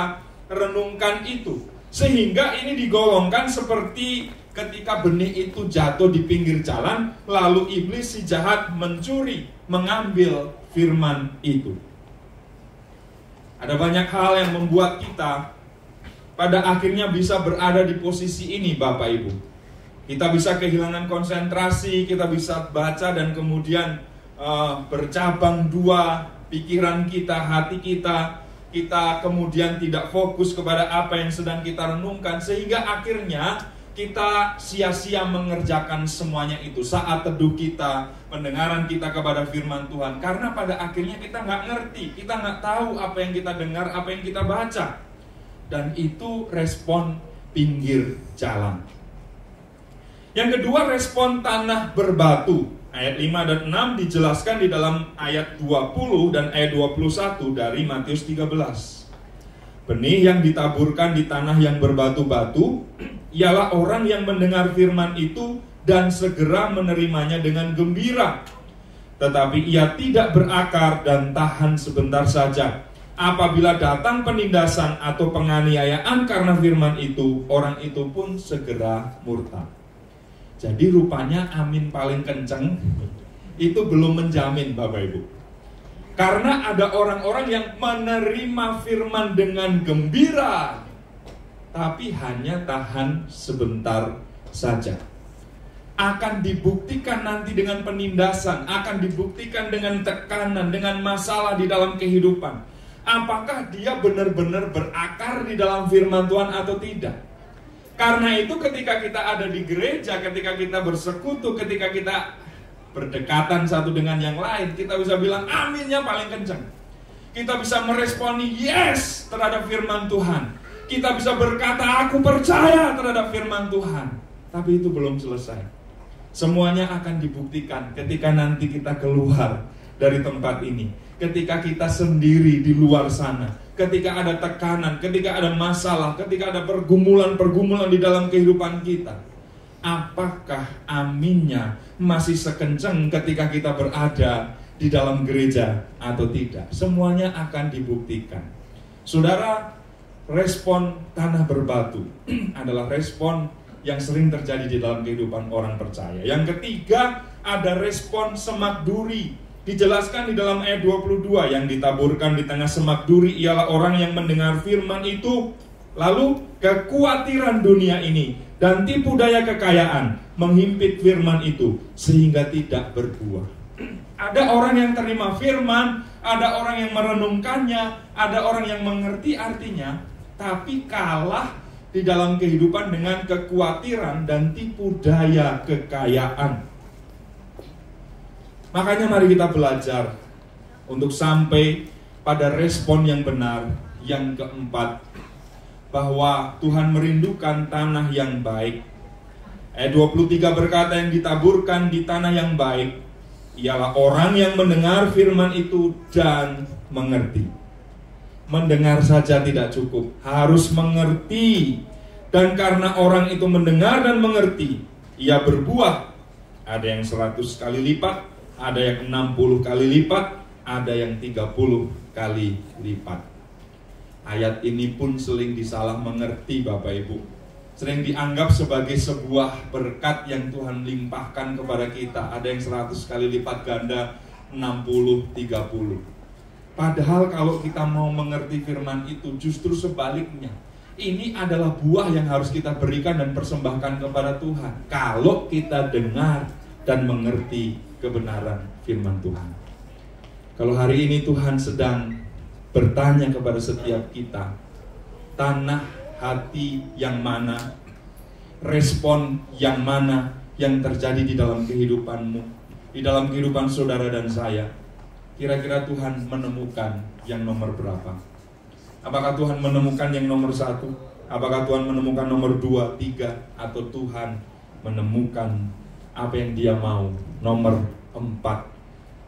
renungkan itu. Sehingga ini digolongkan seperti ketika benih itu jatuh di pinggir jalan, lalu iblis si jahat mencuri, mengambil firman itu. Ada banyak hal yang membuat kita pada akhirnya bisa berada di posisi ini, Bapak Ibu. Kita bisa kehilangan konsentrasi, kita bisa baca dan kemudian bercabang dua pikiran kita, hati kita. Kita kemudian tidak fokus kepada apa yang sedang kita renungkan, sehingga akhirnya kita sia-sia mengerjakan semuanya itu. Saat teduh kita, pendengaran kita kepada firman Tuhan, karena pada akhirnya kita nggak ngerti, kita nggak tahu apa yang kita dengar, apa yang kita baca. Dan itu respon pinggir jalan. Yang kedua, respon tanah berbatu. Ayat 5 dan 6 dijelaskan di dalam ayat 20 dan ayat 21 dari Matius 13. Benih yang ditaburkan di tanah yang berbatu-batu ialah orang yang mendengar firman itu dan segera menerimanya dengan gembira. Tetapi ia tidak berakar dan tahan sebentar saja. Apabila datang penindasan atau penganiayaan karena firman itu, orang itu pun segera murtad. Jadi rupanya amin paling kenceng itu belum menjamin, Bapak Ibu. Karena ada orang-orang yang menerima firman dengan gembira, tapi hanya tahan sebentar saja. Akan dibuktikan nanti dengan penindasan, akan dibuktikan dengan tekanan, dengan masalah di dalam kehidupan. Apakah dia benar-benar berakar di dalam firman Tuhan atau tidak? Karena itu ketika kita ada di gereja, ketika kita bersekutu, ketika kita berdekatan satu dengan yang lain, kita bisa bilang aminnya paling kencang. Kita bisa meresponi yes terhadap firman Tuhan. Kita bisa berkata aku percaya terhadap firman Tuhan. Tapi itu belum selesai. Semuanya akan dibuktikan ketika nanti kita keluar dari tempat ini. Ketika kita sendiri di luar sana, ketika ada tekanan, ketika ada masalah, ketika ada pergumulan-pergumulan di dalam kehidupan kita, apakah aminnya masih sekencang ketika kita berada di dalam gereja atau tidak? Semuanya akan dibuktikan. Saudara, respon tanah berbatu adalah respon yang sering terjadi di dalam kehidupan orang percaya. Yang ketiga, ada respon semak duri. Dijelaskan di dalam ayat 22, yang ditaburkan di tengah semak duri ialah orang yang mendengar firman itu, lalu kekhawatiran dunia ini dan tipu daya kekayaan menghimpit firman itu sehingga tidak berbuah. Ada orang yang terima firman, ada orang yang merenungkannya, ada orang yang mengerti artinya, tapi kalah di dalam kehidupan dengan kekhawatiran dan tipu daya kekayaan. Makanya mari kita belajar untuk sampai pada respon yang benar. Yang keempat, bahwa Tuhan merindukan tanah yang baik. Ayat 23 berkata, yang ditaburkan di tanah yang baik ialah orang yang mendengar firman itu dan mengerti. Mendengar saja tidak cukup, harus mengerti. Dan karena orang itu mendengar dan mengerti, ia berbuah. Ada yang 100 kali lipat, ada yang 60 kali lipat, ada yang 30 kali lipat. Ayat ini pun sering disalah mengerti, Bapak Ibu. Sering dianggap sebagai sebuah berkat yang Tuhan limpahkan kepada kita. Ada yang 100 kali lipat ganda, 60, 30. Padahal kalau kita mau mengerti firman itu, justru sebaliknya. Ini adalah buah yang harus kita berikan dan persembahkan kepada Tuhan. Kalau kita dengar dan mengerti kebenaran firman Tuhan. Kalau hari ini Tuhan sedang bertanya kepada setiap kita, tanah hati yang mana, respon yang mana yang terjadi di dalam kehidupanmu, di dalam kehidupan saudara dan saya, kira-kira Tuhan menemukan yang nomor berapa? Apakah Tuhan menemukan yang nomor 1? Apakah Tuhan menemukan nomor 2, 3? Atau Tuhan menemukan apa yang Dia mau? Nomor 4,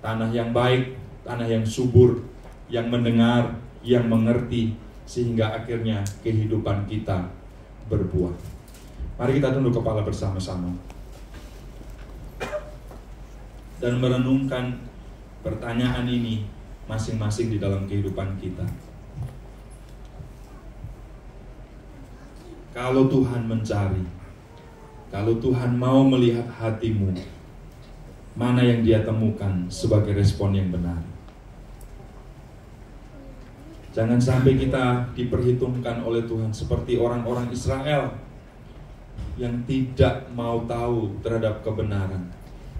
tanah yang baik, tanah yang subur, yang mendengar, yang mengerti, sehingga akhirnya kehidupan kita berbuah. Mari kita tunduk kepala bersama-sama dan merenungkan pertanyaan ini masing-masing di dalam kehidupan kita. Kalau Tuhan mencari, kalau Tuhan mau melihat hatimu, mana yang Dia temukan sebagai respon yang benar? Jangan sampai kita diperhitungkan oleh Tuhan seperti orang-orang Israel yang tidak mau tahu terhadap kebenaran,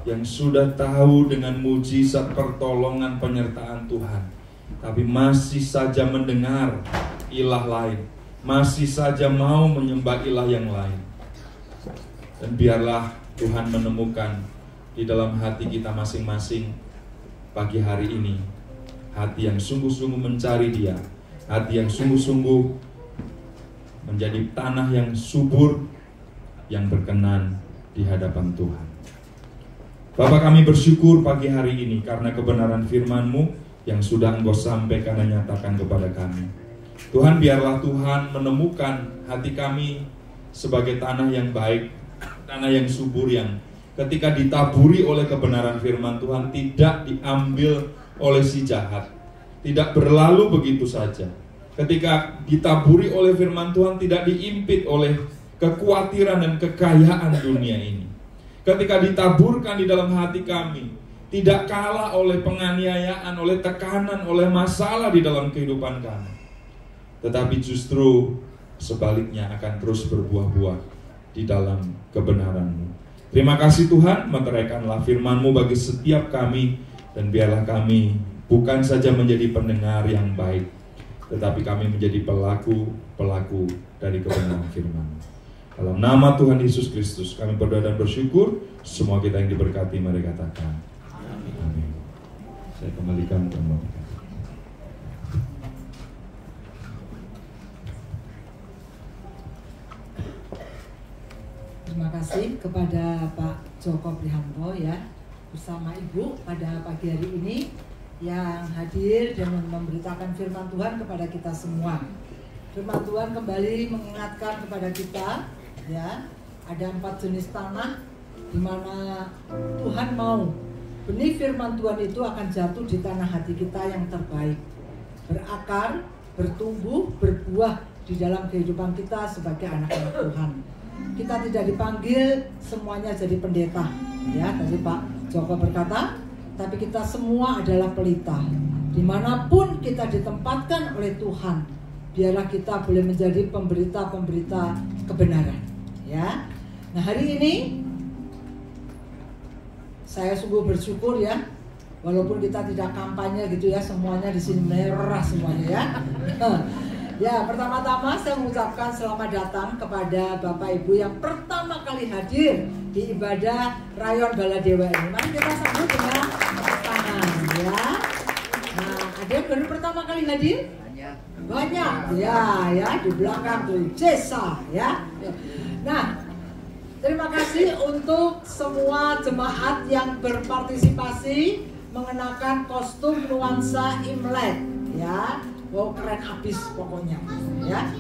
yang sudah tahu dengan mujizat pertolongan penyertaan Tuhan, tapi masih saja mendengar ilah lain, masih saja mau menyembah ilah yang lain. Dan biarlah Tuhan menemukan di dalam hati kita masing-masing pagi hari ini hati yang sungguh-sungguh mencari Dia, hati yang sungguh-sungguh menjadi tanah yang subur, yang berkenan di hadapan Tuhan. Bapa, kami bersyukur pagi hari ini karena kebenaran firman-Mu yang sudah Engkau sampaikan dan nyatakan kepada kami. Tuhan, biarlah Tuhan menemukan hati kami sebagai tanah yang baik, tanah yang subur, yang ketika ditaburi oleh kebenaran firman Tuhan tidak diambil oleh si jahat, tidak berlalu begitu saja. Ketika ditaburi oleh firman Tuhan tidak diimpit oleh kekhawatiran dan kekayaan dunia ini. Ketika ditaburkan di dalam hati kami, tidak kalah oleh penganiayaan, oleh tekanan, oleh masalah di dalam kehidupan kami, tetapi justru sebaliknya akan terus berbuah-buah di dalam kebenaran-Mu. Terima kasih Tuhan, meteraikanlah firman-Mu bagi setiap kami, dan biarlah kami bukan saja menjadi pendengar yang baik, tetapi kami menjadi pelaku dari kebenaran firman-Mu. Dalam nama Tuhan Yesus Kristus kami berdoa dan bersyukur. Semua kita yang diberkati mari katakan amin. Saya kembalikan ke mereka. Terima kasih kepada Pak Joko Prihanto ya, bersama Ibu pada pagi hari ini yang hadir dan memberitakan firman Tuhan kepada kita semua. Firman Tuhan kembali mengingatkan kepada kita ya, ada 4 jenis tanah di mana Tuhan mau benih firman Tuhan itu akan jatuh di tanah hati kita yang terbaik, berakar, bertumbuh, berbuah di dalam kehidupan kita sebagai anak-anak Tuhan. Kita tidak dipanggil semuanya jadi pendeta ya, tadi Pak Joko berkata, tapi kita semua adalah pelita. Dimanapun kita ditempatkan oleh Tuhan, biarlah kita boleh menjadi pemberita-pemberita kebenaran ya. Nah, hari ini saya sungguh bersyukur ya, walaupun kita tidak kampanye gitu ya, semuanya di sini merah semuanya ya. Ya, pertama-tama saya mengucapkan selamat datang kepada Bapak Ibu yang pertama kali hadir di ibadah Rayon Baladewa ini. Mari kita sambut dengan tangan ya. Nah, ada yang baru pertama kali hadir? Banyak ya di belakang tuh Jesa ya. Nah, terima kasih untuk semua jemaat yang berpartisipasi mengenakan kostum nuansa Imlek ya. Wow, keren abis pokoknya ya.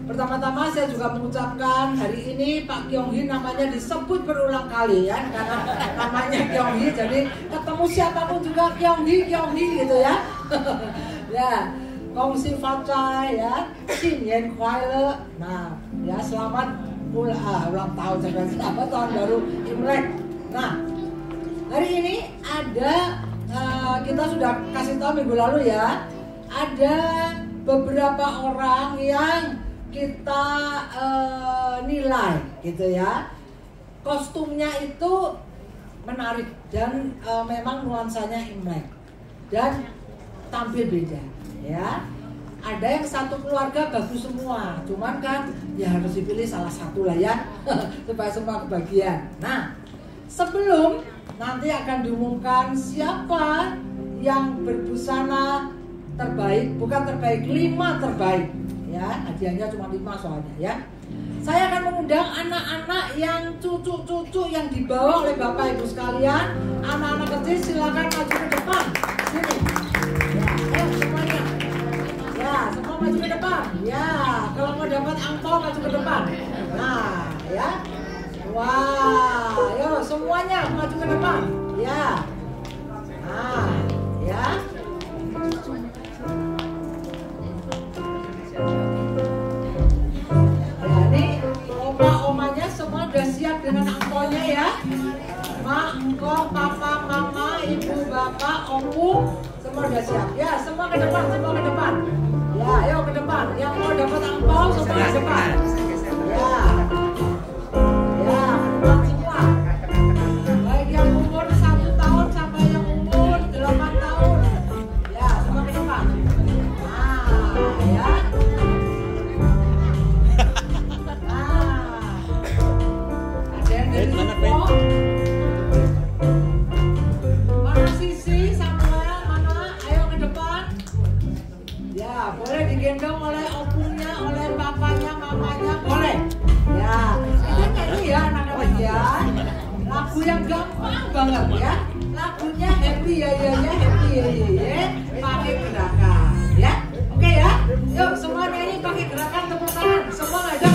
Pertama-tama saya juga mengucapkan hari ini Pak Kyonghi namanya disebut berulang kali ya, karena namanya Kyonghi, jadi ketemu siapapun juga Kyonghi gitu ya. Ya, Kongsi Faca ya, Xin Yen Kuai Le. Nah, ya selamat ulang tahun, selamat tahun baru Imlek. Nah, hari ini ada kita sudah kasih tahu minggu lalu ya, ada beberapa orang yang kita nilai gitu ya, kostumnya itu menarik dan memang nuansanya Imlek dan tampil beda ya. Ada yang satu keluarga bagus semua, cuman kan ya harus dipilih salah satu lah ya supaya semua kebagian. Nah, sebelum nanti akan diumumkan siapa yang berbusana terbaik, bukan terbaik, 5 terbaik. Ya, hadiahnya cuma 5 soalnya ya. Saya akan mengundang anak-anak yang cucu-cucu yang dibawa oleh Bapak Ibu sekalian. Anak-anak kecil silakan maju ke depan. Sini. Ya, ayo semuanya. Ya, semua maju ke depan. Ya, kalau mau dapat angpau maju ke depan. Nah, ya. Wah, ayo semuanya maju ke depan. Ya. Nah, ya. Oma-omanya semua udah siap dengan angpaunya ya. Ma, engkau, papa, mama, ibu, bapak, omku, semua udah siap. Ya, semua ke depan, semua ke depan. Ya, ayo ke depan. Yang mau dapat angpau semua ke depan. Ya. Ya, ke depan semua. Baik yang umur 1 tahun sampai yang umur 8 tahun. Ya, semua ke depan. Nah, ya. Mana Sisi, Samuel, mana? Ayo ke depan. Ya, boleh digendong oleh opunya, oleh papanya, mamanya, boleh. Ya, kita nyanyi ya anak-anak ya. Lagu yang gampang banget ya. Lagunya happy ya ya ya, happy ya ya ya. Pakai gerakan, ya. Oke ya. Yuk semua nyanyi pakai gerakan, tepuk tangan. Semua ngajak.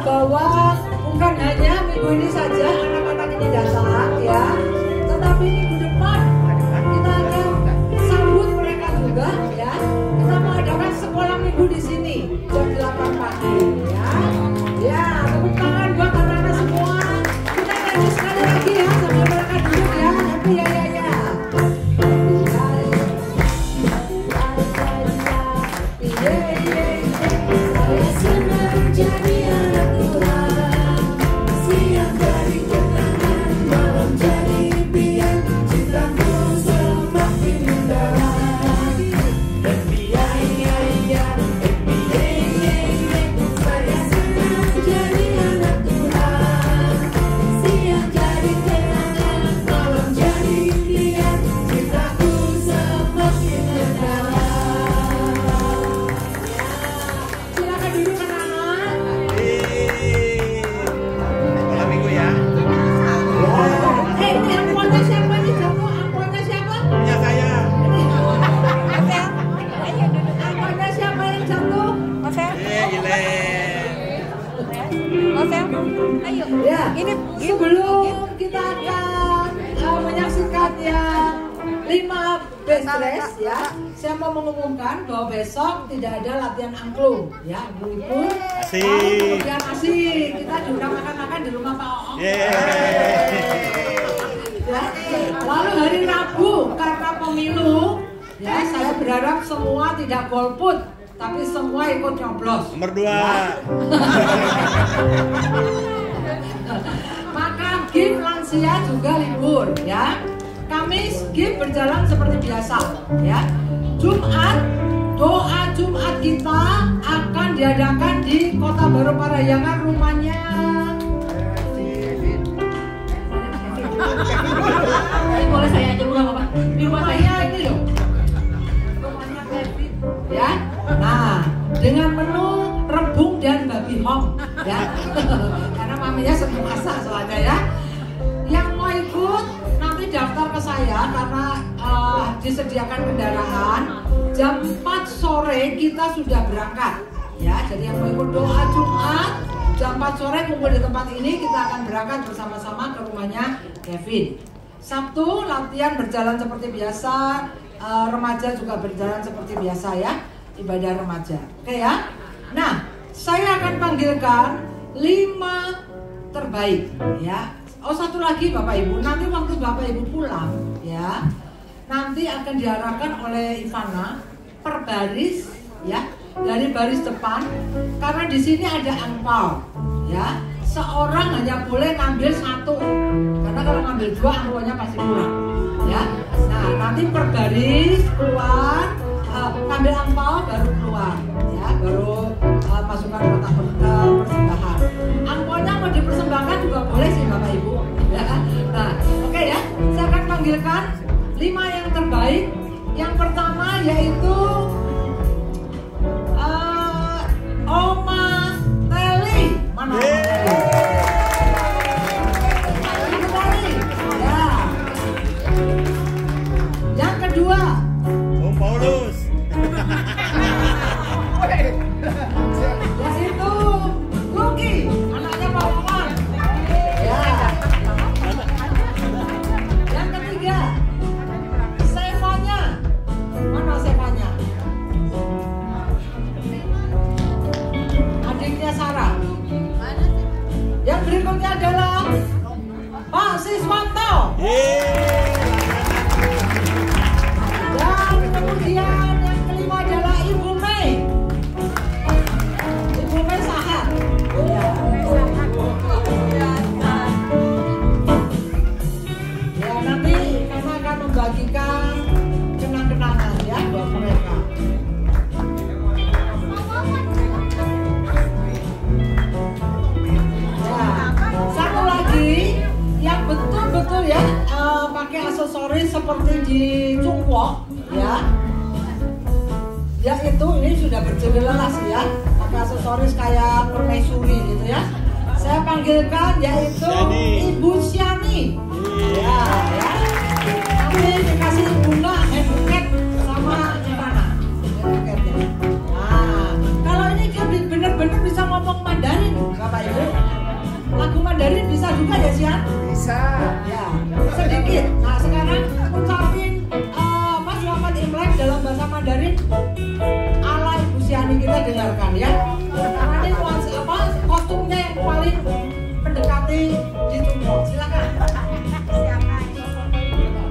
Bahwa bukan hanya minggu ini saja anak-anak ini datang ya, tetapi minggu depan kita akan sambut mereka juga ya. Kita mengadakan sekolah minggu di sini jam 8 pagi ya. Ya, tepuk tangan buat anak-anak semua. Kita nyanyi sekali lagi ya sambil mereka duduk ya. Happy ya ya ya. Ya, sebelum kita akan menyaksikan yang 5 bed rest ya. Saya mau mengumumkan bahwa besok tidak ada latihan angklung ya, ibu-ibu. Kemudian asik kita diundang makan-makan di rumah Pak Oong. Ya. Lalu hari Rabu karena pemilu ya, saya berharap semua tidak golput, tapi semua ikut nyoblos. Nomor 2. Ya. Maka GIF lansia juga libur ya. Kamis GIF berjalan seperti biasa ya. Jumat doa Jumat kita akan diadakan di Kota Baru Parahyangan, rumahnya boleh saya aja bukan apa? Di rumah saya ini loh. Rumahnya Kevin ya. Nah, dengan menu rebung dan babi hong ya. Karena maminya sering masak soalnya ya. Yang mau ikut nanti daftar ke saya karena disediakan kendaraan. Jam 4 sore kita sudah berangkat ya. Jadi yang mau ikut doa Jumat jam 4 sore kumpul di tempat ini, kita akan berangkat bersama-sama ke rumahnya Kevin. Sabtu latihan berjalan seperti biasa, remaja juga berjalan seperti biasa ya, ibadah remaja. Oke ya. Nah, saya akan panggilkan 5 terbaik ya. Oh, satu lagi Bapak Ibu, nanti waktu Bapak Ibu pulang ya, nanti akan diarahkan oleh Ivana per baris ya, dari baris depan, karena di sini ada angpau ya. Seorang hanya boleh ngambil 1, karena kalau ngambil 2 angpaunya pasti kurang ya. Nah, nanti per baris keluar, ngambil angpau baru keluar ya, baru masukkan kotak persembahan. Angpaunya mau dipersembahkan juga boleh sih Bapak Ibu ya. Nah, oke ya, saya akan panggilkan 5 yang terbaik. Yang pertama yaitu Oma Teli. Mana Oma Teli? Ibu Teli ya. Yang kedua Om Paulus. yaitu Luki, anaknya Pak Wawan ya. Yang ketiga Sevanya. Mana Sevanya? Adiknya Sarah. Yang berikutnya adalah Pak Siswanto. Dan kemudian yang kelima adalah Ibu Mei. Ibu Mei Sahat. Ya. Ya, nanti karena akan membagikan kenang-kenangan ya buat mereka. Satu lagi yang betul-betul ya pakai aksesoris seperti di Cungkwok ya, yaitu ini sudah berjelas ya, pakai aksesoris kayak permaisuri gitu ya. Saya panggilkan yaitu Ibu Siani ya, ya. Nanti dikasih bunga handbuket sama Ivana handbuketnya. Nah, kalau ini dia benar-benar bisa ngomong Mandarin Bapak Ibu. Lagu Mandarin bisa juga ya Sian? Bisa. Ya, sedikit. Nah, sekarang ucapin selamat Imlek dalam bahasa Mandarin ala Ibu Siani, kita dengarkan ya. Karena ini kostumnya yang paling mendekati di Cungkwok. Silakan.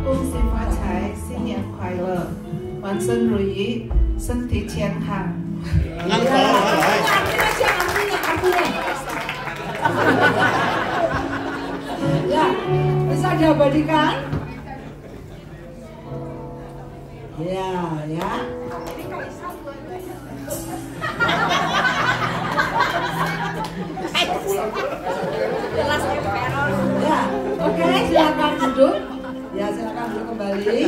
恭喜发财，新年快乐，万事如意，身体健康。 Ya, bisa diabadikan. Ya, ya. Ya, oke, silakan duduk. Ya, silakan duduk kembali.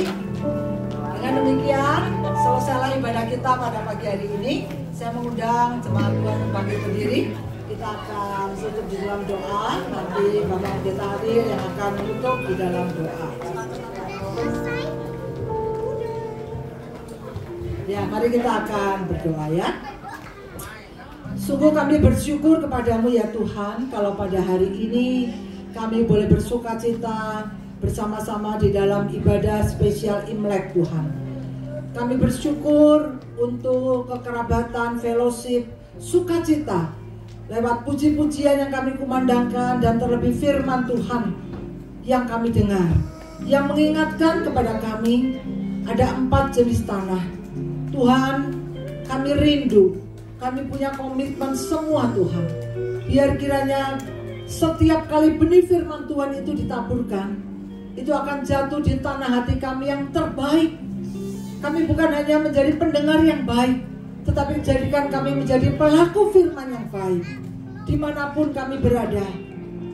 Dengan demikian, selesailah ibadah kita pada pagi hari ini. Saya mengundang jemaat Tuhan yang bangkit berdiri. Kita akan tutup di dalam doa. Nanti Bapak Pendeta Adil yang akan menutup di dalam doa. Ya, mari kita akan berdoa ya. Sungguh kami bersyukur kepadamu ya Tuhan, kalau pada hari ini kami boleh bersuka cita bersama-sama di dalam ibadah spesial Imlek Tuhan. Kami bersyukur untuk kekerabatan, fellowship, sukacita lewat puji-pujian yang kami kumandangkan dan terlebih firman Tuhan yang kami dengar, yang mengingatkan kepada kami ada 4 jenis tanah. Tuhan, kami rindu, kami punya komitmen semua Tuhan. Biar kiranya setiap kali benih firman Tuhan itu ditaburkan, itu akan jatuh di tanah hati kami yang terbaik. Kami bukan hanya menjadi pendengar yang baik, tetapi jadikan kami menjadi pelaku firman yang baik. Dimanapun kami berada,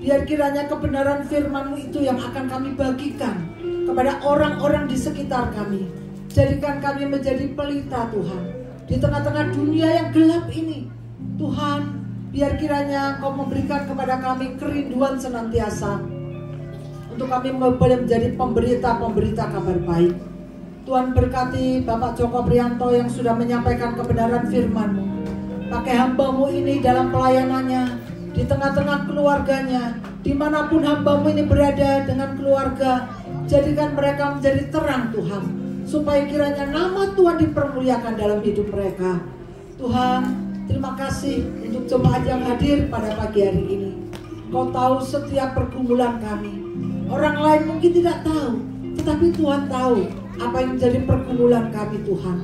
biar kiranya kebenaran firman-Mu itu yang akan kami bagikan kepada orang-orang di sekitar kami. Jadikan kami menjadi pelita Tuhan di tengah-tengah dunia yang gelap ini. Tuhan, biar kiranya Kau memberikan kepada kami kerinduan senantiasa untuk kami boleh menjadi pemberita-pemberita kabar baik. Tuhan berkati Bapak Joko Prianto yang sudah menyampaikan kebenaran firman-Mu. Pakai hamba-Mu ini dalam pelayanannya, di tengah-tengah keluarganya, dimanapun hamba-Mu ini berada dengan keluarga. Jadikan mereka menjadi terang Tuhan, supaya kiranya nama Tuhan dipermuliakan dalam hidup mereka. Tuhan, terima kasih untuk jemaat yang hadir pada pagi hari ini. Kau tahu setiap pergumulan kami. Orang lain mungkin tidak tahu, tetapi Tuhan tahu apa yang menjadi pergumulan kami Tuhan.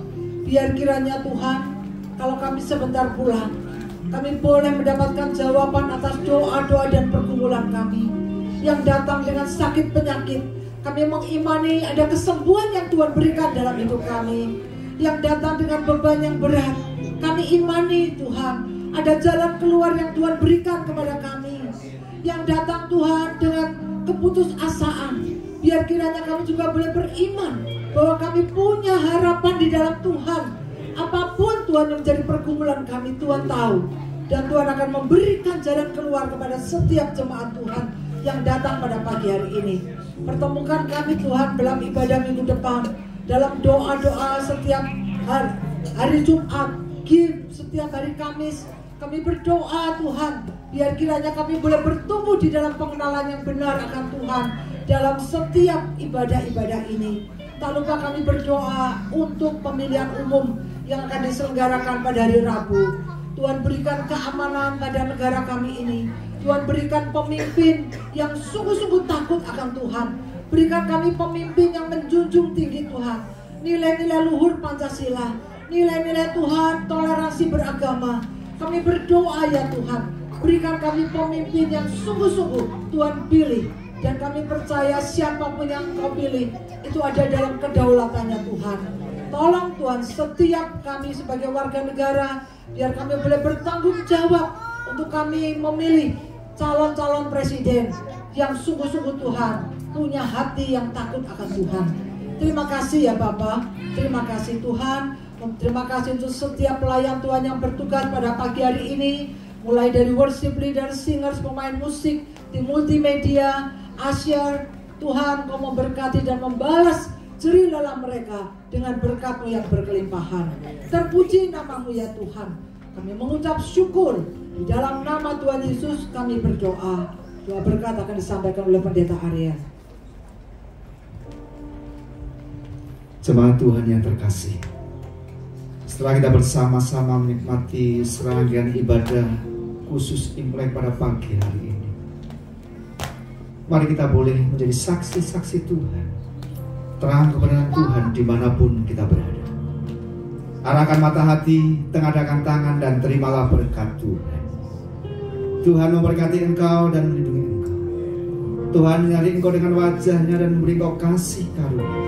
Biar kiranya Tuhan, kalau kami sebentar pulang, kami boleh mendapatkan jawaban atas doa-doa dan pergumulan kami yang datang dengan sakit penyakit. Kami mengimani ada kesembuhan yang Tuhan berikan dalam hidup kami. Yang datang dengan beban yang berat, kami imani Tuhan, ada jalan keluar yang Tuhan berikan kepada kami. Yang datang Tuhan dengan keputusasaan, biar kiranya kami juga boleh beriman bahwa kami punya harapan di dalam Tuhan. Apapun Tuhan yang menjadi pergumulan kami, Tuhan tahu. Dan Tuhan akan memberikan jalan keluar kepada setiap jemaat Tuhan yang datang pada pagi hari ini. Pertemukan kami Tuhan dalam ibadah minggu depan, dalam doa-doa setiap hari Jumat, setiap hari Kamis. Kami berdoa Tuhan, biar kiranya kami boleh bertumbuh di dalam pengenalan yang benar akan Tuhan dalam setiap ibadah-ibadah ini. Tak lupa kami berdoa untuk pemilihan umum yang akan diselenggarakan pada hari Rabu. Tuhan berikan keamanan pada negara kami ini. Tuhan berikan pemimpin yang sungguh-sungguh takut akan Tuhan. Berikan kami pemimpin yang menjunjung tinggi Tuhan nilai-nilai luhur Pancasila, nilai-nilai Tuhan toleransi beragama. Kami berdoa ya Tuhan, berikan kami pemimpin yang sungguh-sungguh Tuhan pilih. Dan kami percaya siapapun yang Kau pilih itu ada dalam kedaulatannya Tuhan. Tolong Tuhan setiap kami sebagai warga negara, biar kami boleh bertanggung jawab untuk kami memilih calon-calon presiden yang sungguh-sungguh Tuhan punya hati yang takut akan Tuhan. Terima kasih ya Bapak, terima kasih Tuhan. Terima kasih untuk setiap pelayan Tuhan yang bertugas pada pagi hari ini, mulai dari worship leader, singers, pemain musik, tim multimedia, usher. Tuhan Kau memberkati dan membalas jerih lelah mereka dengan berkat-Mu yang berkelimpahan. Terpuji nama-Mu ya Tuhan. Kami mengucap syukur di dalam nama Tuhan Yesus kami berdoa. Doa berkat akan disampaikan oleh Pendeta Arya. Jemaat Tuhan yang terkasih, setelah kita bersama-sama menikmati serangkaian ibadah khusus Imlek pada pagi hari ini, mari kita boleh menjadi saksi-saksi Tuhan, terang kebenaran Tuhan dimanapun kita berada. Arahkan mata hati, tengadahkan tangan, dan terimalah berkat Tuhan. Tuhan memberkati engkau dan melindungi engkau. Tuhan menyalin engkau dengan wajahnya dan memberi engkau kasih karunia.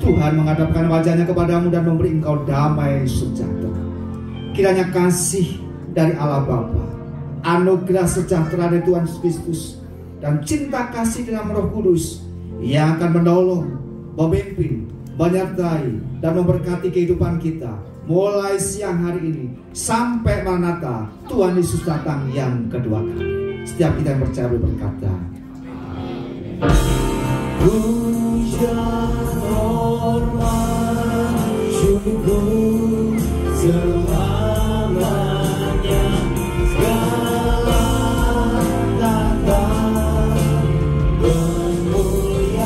Tuhan menghadapkan wajahnya kepadamu dan memberi engkau damai sejahtera. Kiranya kasih dari Allah Bapa, anugerah sejahtera dari Tuhan Yesus Kristus, dan cinta kasih dalam Roh Kudus yang akan menolong, memimpin, menyertai, dan memberkati kehidupan kita mulai siang hari ini sampai Maranatha Tuhan Yesus datang yang kedua kali. Setiap kita yang percaya berkata, Puja hormat syukur selamanya, segala tata kemuliaan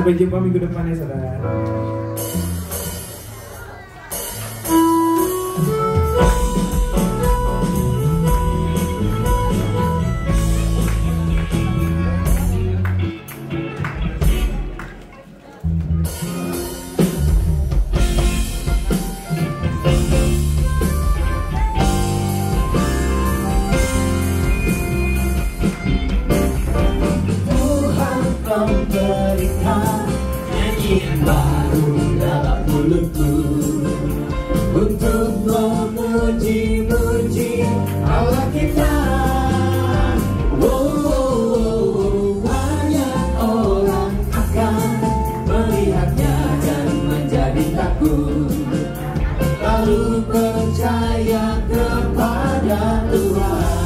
Sampai jumpa minggu depan ya saudara. Memberikan nyanyian baru dalam mulutku untuk memuji-muji Allah kita. Banyak orang akan melihatnya dan menjadi takut, lalu percaya kepada Tuhan.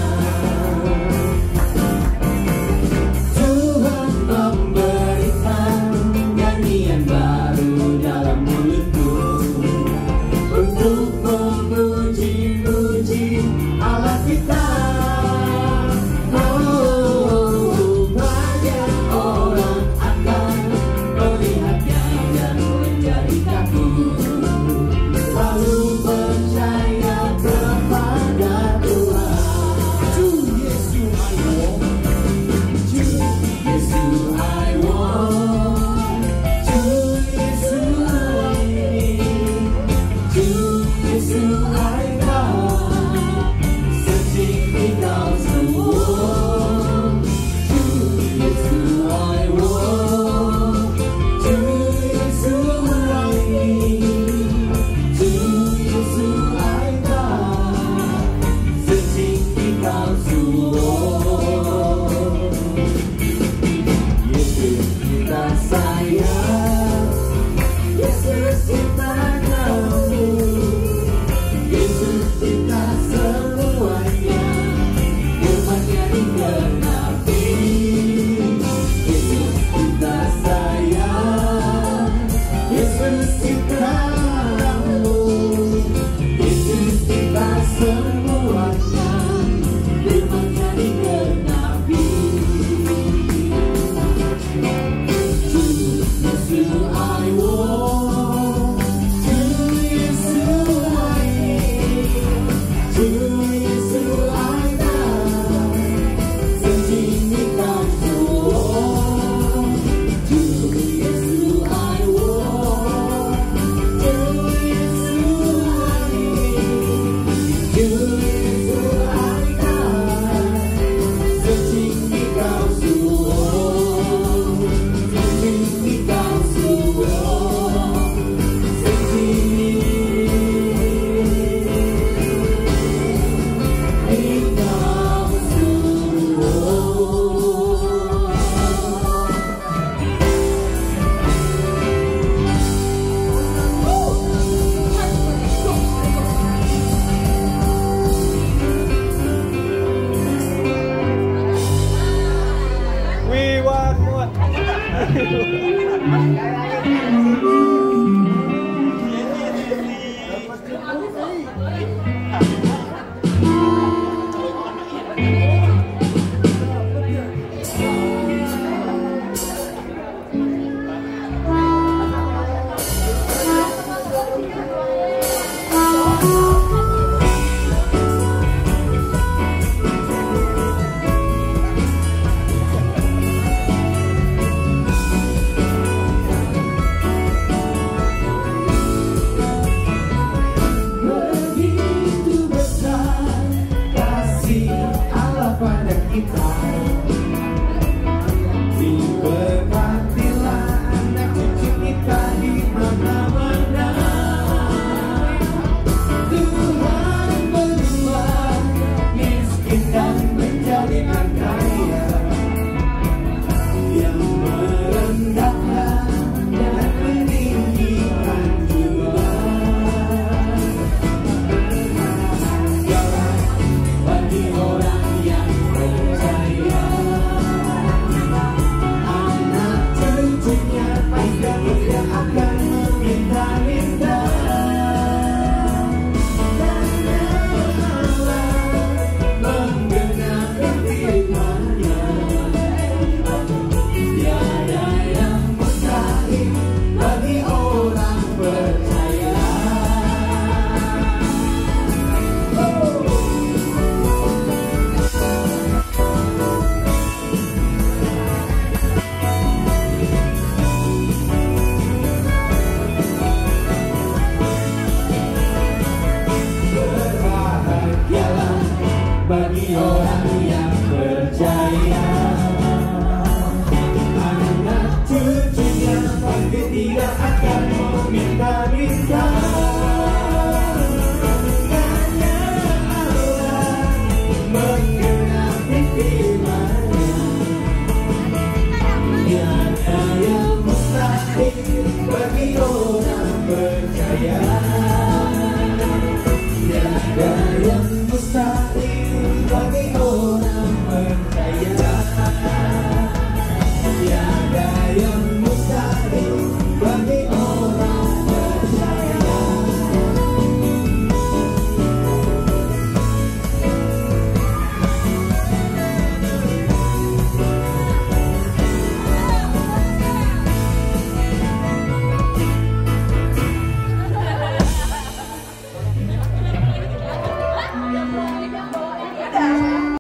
Bagi orang yang percaya. percaya.